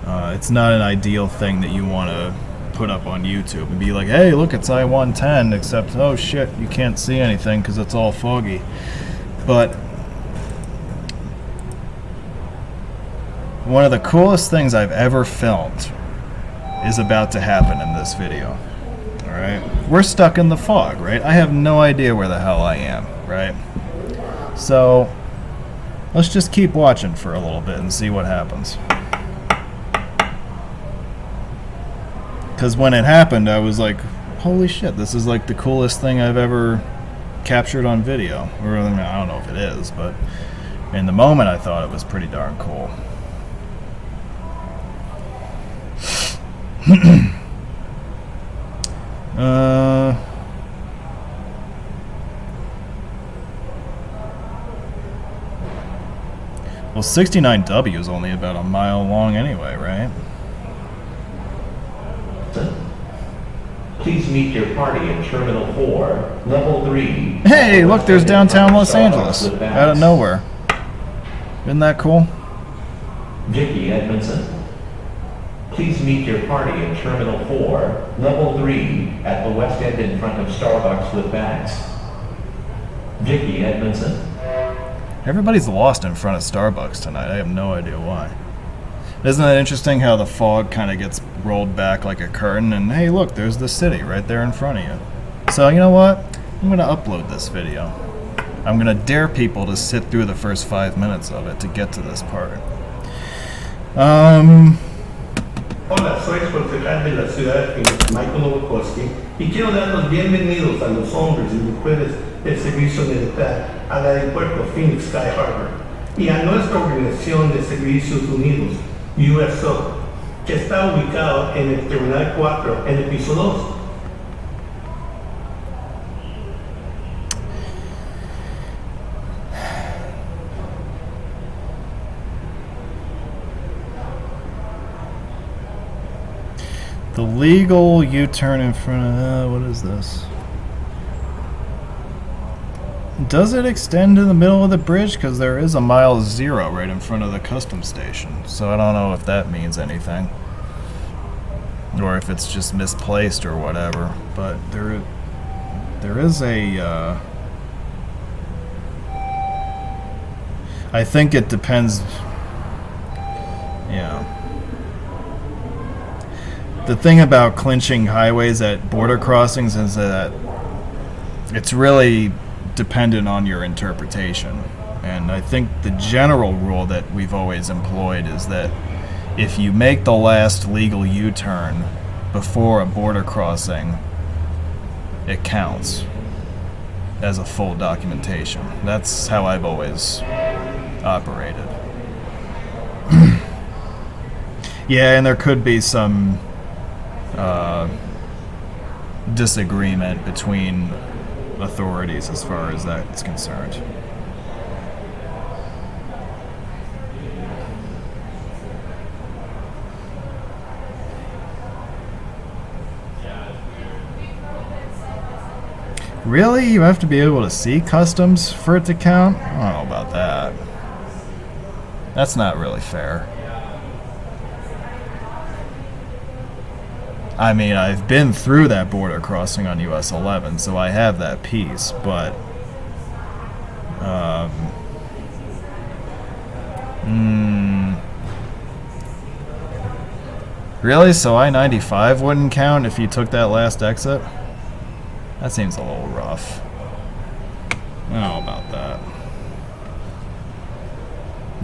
It's not an ideal thing that you want to put up on YouTube and be like, hey, look, it's I-110, except, oh shit, you can't see anything because it's all foggy. But one of the coolest things I've ever filmed is about to happen in this video. Alright? We're stuck in the fog, right? I have no idea where the hell I am, right? So, let's just keep watching for a little bit and see what happens. Because when it happened, I was like, holy shit, this is like the coolest thing I've ever captured on video. Or, I mean, I don't know if it is, but in the moment I thought it was pretty darn cool. Well, 69W is only about a mile long anyway, right? Please meet your party in Terminal 4, Level 3. Hey, look, there's downtown Los Angeles out of nowhere. Isn't that cool? Vicky Edmondson. Please meet your party in Terminal 4, Level 3, at the West End in front of Starbucks with bags. Vicky Edmondson. Everybody's lost in front of Starbucks tonight. I have no idea why. Isn't it interesting how the fog kind of gets rolled back like a curtain, and hey, look, there's the city right there in front of you. So, you know what? I'm going to upload this video. I'm going to dare people to sit through the first 5 minutes of it to get to this part. Hola, soy el concejal de la ciudad de Phoenix, Michael Nowakowski, y quiero dar los bienvenidos a los hombres y mujeres del servicio militar al aeropuerto Phoenix Sky Harbor y a nuestra organización de Servicios Unidos, USO, que está ubicado en el Terminal 4 en el piso 2. The legal U-turn in front of... what is this? Does it extend to the middle of the bridge? Because there is a mile 0 right in front of the customs station. So I don't know if that means anything. Or if it's just misplaced or whatever. But there is a... I think it depends. Yeah. The thing about clinching highways at border crossings is that it's really dependent on your interpretation. And I think the general rule that we've always employed is that if you make the last legal U-turn before a border crossing, it counts as a full documentation. That's how I've always operated. Yeah, and there could be some disagreement between authorities as far as that's concerned. Really? You have to be able to see customs for it to count? I don't know about that. That's not really fair. I mean, I've been through that border crossing on US 11, so I have that piece, but really? So I-95 wouldn't count if you took that last exit? That seems a little rough. I don't know about that.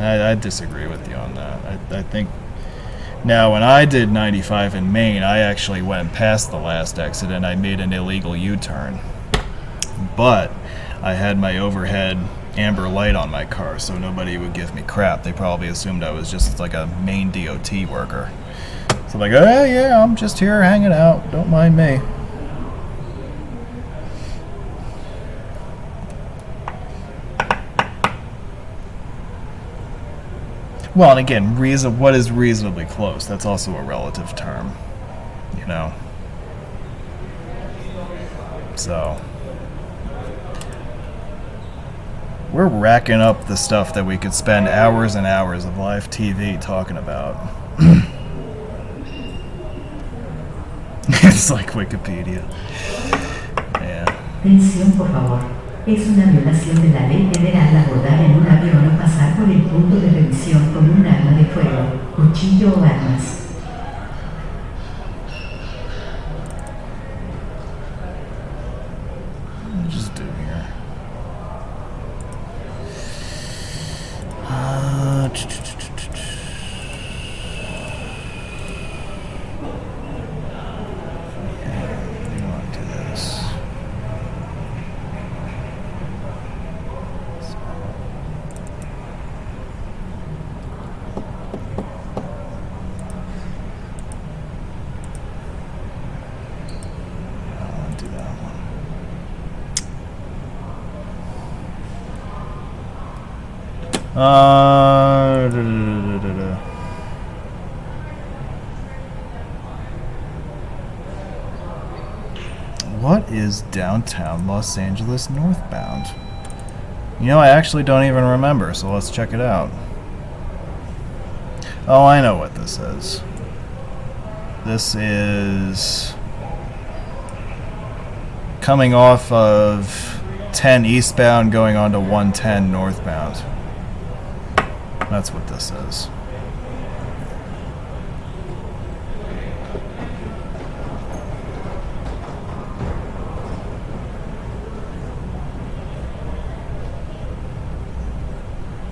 I disagree with you on that. I think... Now, when I did 95 in Maine, I actually went past the last exit and I made an illegal U-turn. But I had my overhead amber light on my car, so nobody would give me crap. They probably assumed I was just like a Maine DOT worker. So like, oh yeah, I'm just here hanging out. Don't mind me. Well, and again, what is reasonably close? That's also a relative term, you know? So, we're racking up the stuff that we could spend hours and hours of live TV talking about. It's like Wikipedia. Yeah. Atención, por favor. Es una violación de la ley federal abordar en un avión o pasar por el punto de revisión con un arma de fuego, cuchillo o armas. Just do here. What is downtown Los Angeles northbound? You know, I actually don't even remember, so let's check it out. Oh, I know what this is. This is coming off of 10 eastbound going on to 110 northbound. That's what this is.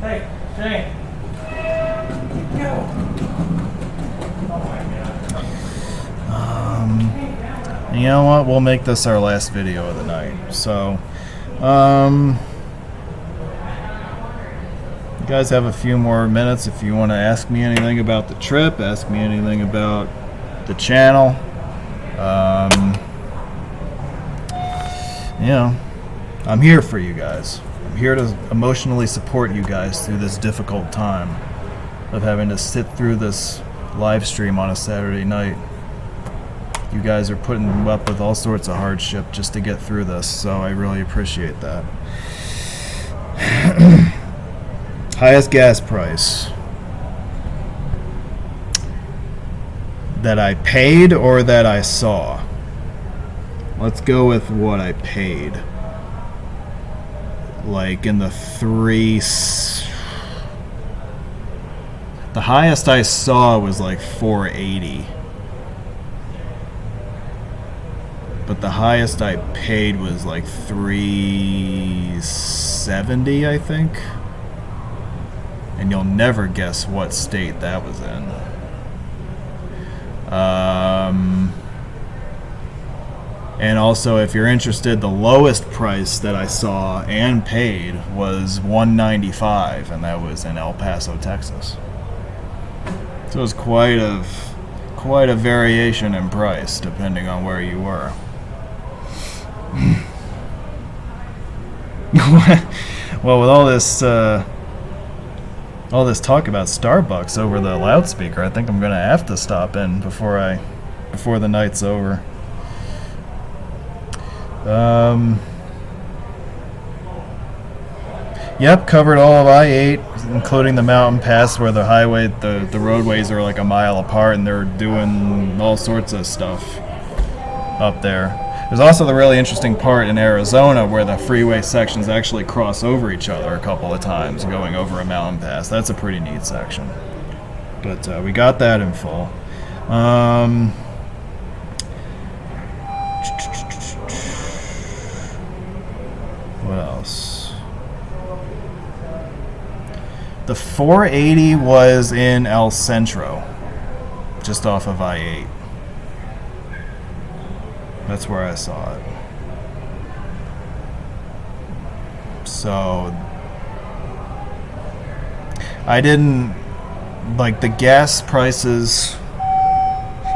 Hey, Shane. You know what? We'll make this our last video of the night. So, you guys have a few more minutes if you want to ask me anything about the trip, ask me anything about the channel. You know, I'm here for you guys. I'm here to emotionally support you guys through this difficult time of having to sit through this live stream on a Saturday night. You guys are putting up with all sorts of hardship just to get through this, so I really appreciate that. Highest gas price that I paid or that I saw? Let's go with what I paid. Like in the The highest I saw was like 480. But the highest I paid was like 370, I think. And you'll never guess what state that was in. And also, if you're interested, the lowest price that I saw and paid was $195, and that was in El Paso, Texas. So it was quite a variation in price depending on where you were. Well, with all this talk about Starbucks over the loudspeaker, I think I'm gonna have to stop in before the night's over. Yep, covered all of I-8, including the mountain pass where the roadways are like a mile apart, and they're doing all sorts of stuff up there. There's also the really interesting part in Arizona where the freeway sections actually cross over each other a couple of times going over a mountain pass. That's a pretty neat section. But we got that in full. What else? The 480 was in El Centro, just off of I-8. That's where I saw it. So I didn't like the gas prices.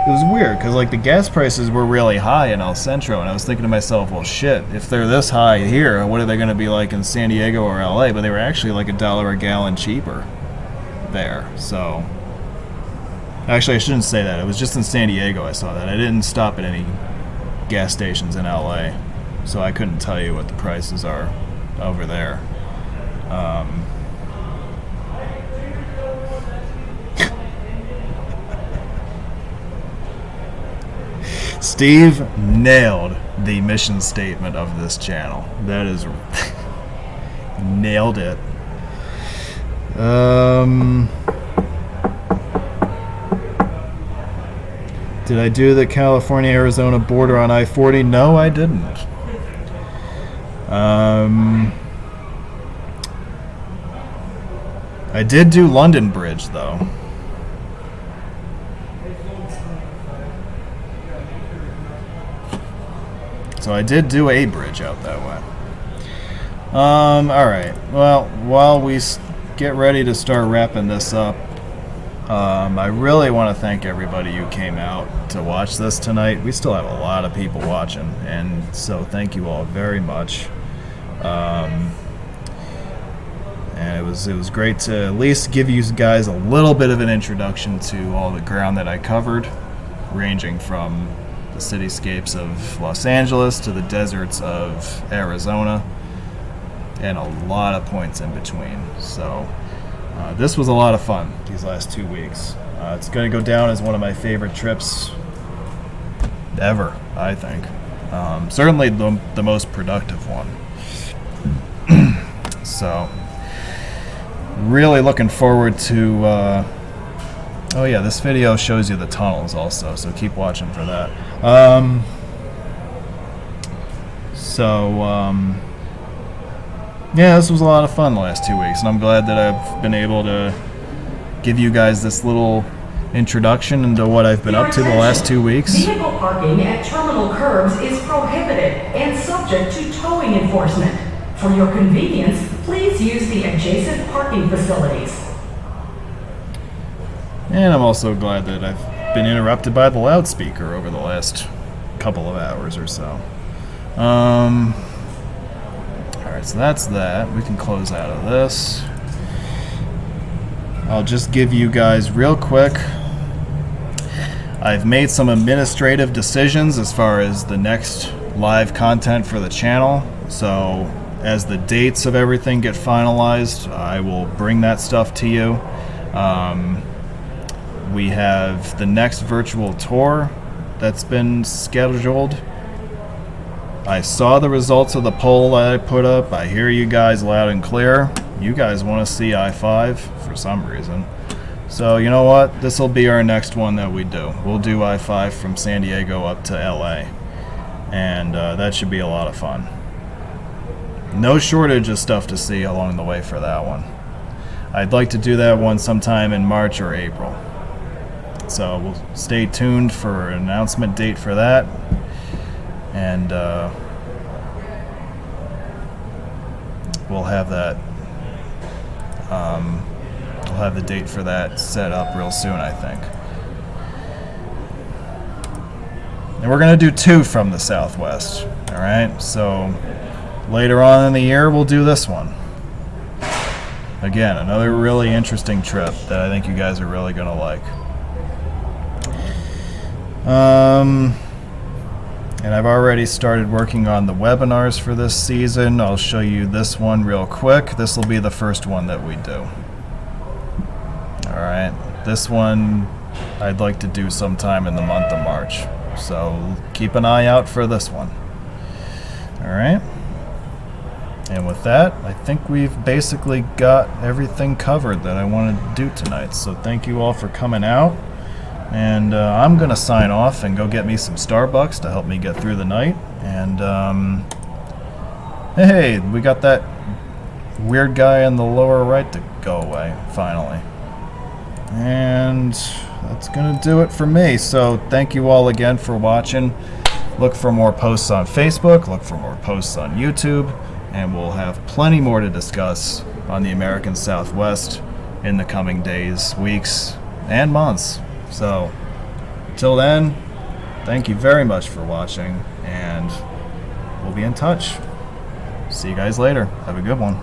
It was weird because like the gas prices were really high in El Centro, and I was thinking to myself, well, shit, if they're this high here, what are they going to be like in San Diego or LA? But they were actually like $1 a gallon cheaper there. So actually, I shouldn't say that. It was just in San Diego I saw that. I didn't stop at any gas stations in LA, so I couldn't tell you what the prices are over there. Steve nailed the mission statement of this channel. That is nailed it. Did I do the California-Arizona border on I-40? No, I didn't. I did do London Bridge, though. So I did do a bridge out that way. Alright. Well, while we get ready to start wrapping this up, I really want to thank everybody who came out to watch this tonight. We still have a lot of people watching, and so thank you all very much. And it was great to at least give you guys a little bit of an introduction to all the ground that I covered, ranging from the cityscapes of Los Angeles to the deserts of Arizona, and a lot of points in between. So this was a lot of fun these last 2 weeks. It's going to go down as one of my favorite trips ever, I think. Certainly the most productive one. So really looking forward to oh yeah, this video shows you the tunnels also, so keep watching for that. Yeah, this was a lot of fun the last 2 weeks, and I'm glad that I've been able to give you guys this little introduction into what I've been up to the last 2 weeks. Vehicle parking at terminal curbs is prohibited and subject to towing enforcement. For your convenience, please use the adjacent parking facilities. And I'm also glad that I've been interrupted by the loudspeaker over the last couple of hours or so. Alright, so that's that. We can close out of this. I'll just give you guys real quick. I've made some administrative decisions as far as the next live content for the channel. So as the dates of everything get finalized, I will bring that stuff to you. We have the next virtual tour that's been scheduled. I saw the results of the poll that I put up. I hear you guys loud and clear. You guys want to see I-5 for some reason. So you know what? This will be our next one that we do. We'll do I-5 from San Diego up to LA. And that should be a lot of fun. No shortage of stuff to see along the way for that one. I'd like to do that one sometime in March or April. So we'll stay tuned for an announcement date for that. And we'll have that. We'll have the date for that set up real soon, I think. And we're going to do 2 from the Southwest. All right, so later on in the year, we'll do this one. Again, another really interesting trip that I think you guys are really going to like. And I've already started working on the webinars for this season. I'll show you this one real quick. This will be the first one that we do. All right, this one I'd like to do sometime in the month of March. So keep an eye out for this one. All right. And with that, I think we've basically got everything covered that I wanted to do tonight. So thank you all for coming out. And I'm going to sign off and go get me some Starbucks to help me get through the night. And hey, we got that weird guy in the lower right to go away, finally. And that's going to do it for me. So thank you all again for watching. Look for more posts on Facebook. Look for more posts on YouTube. And we'll have plenty more to discuss on the American Southwest in the coming days, weeks, and months. So, till then, thank you very much for watching, and we'll be in touch. See you guys later. Have a good one.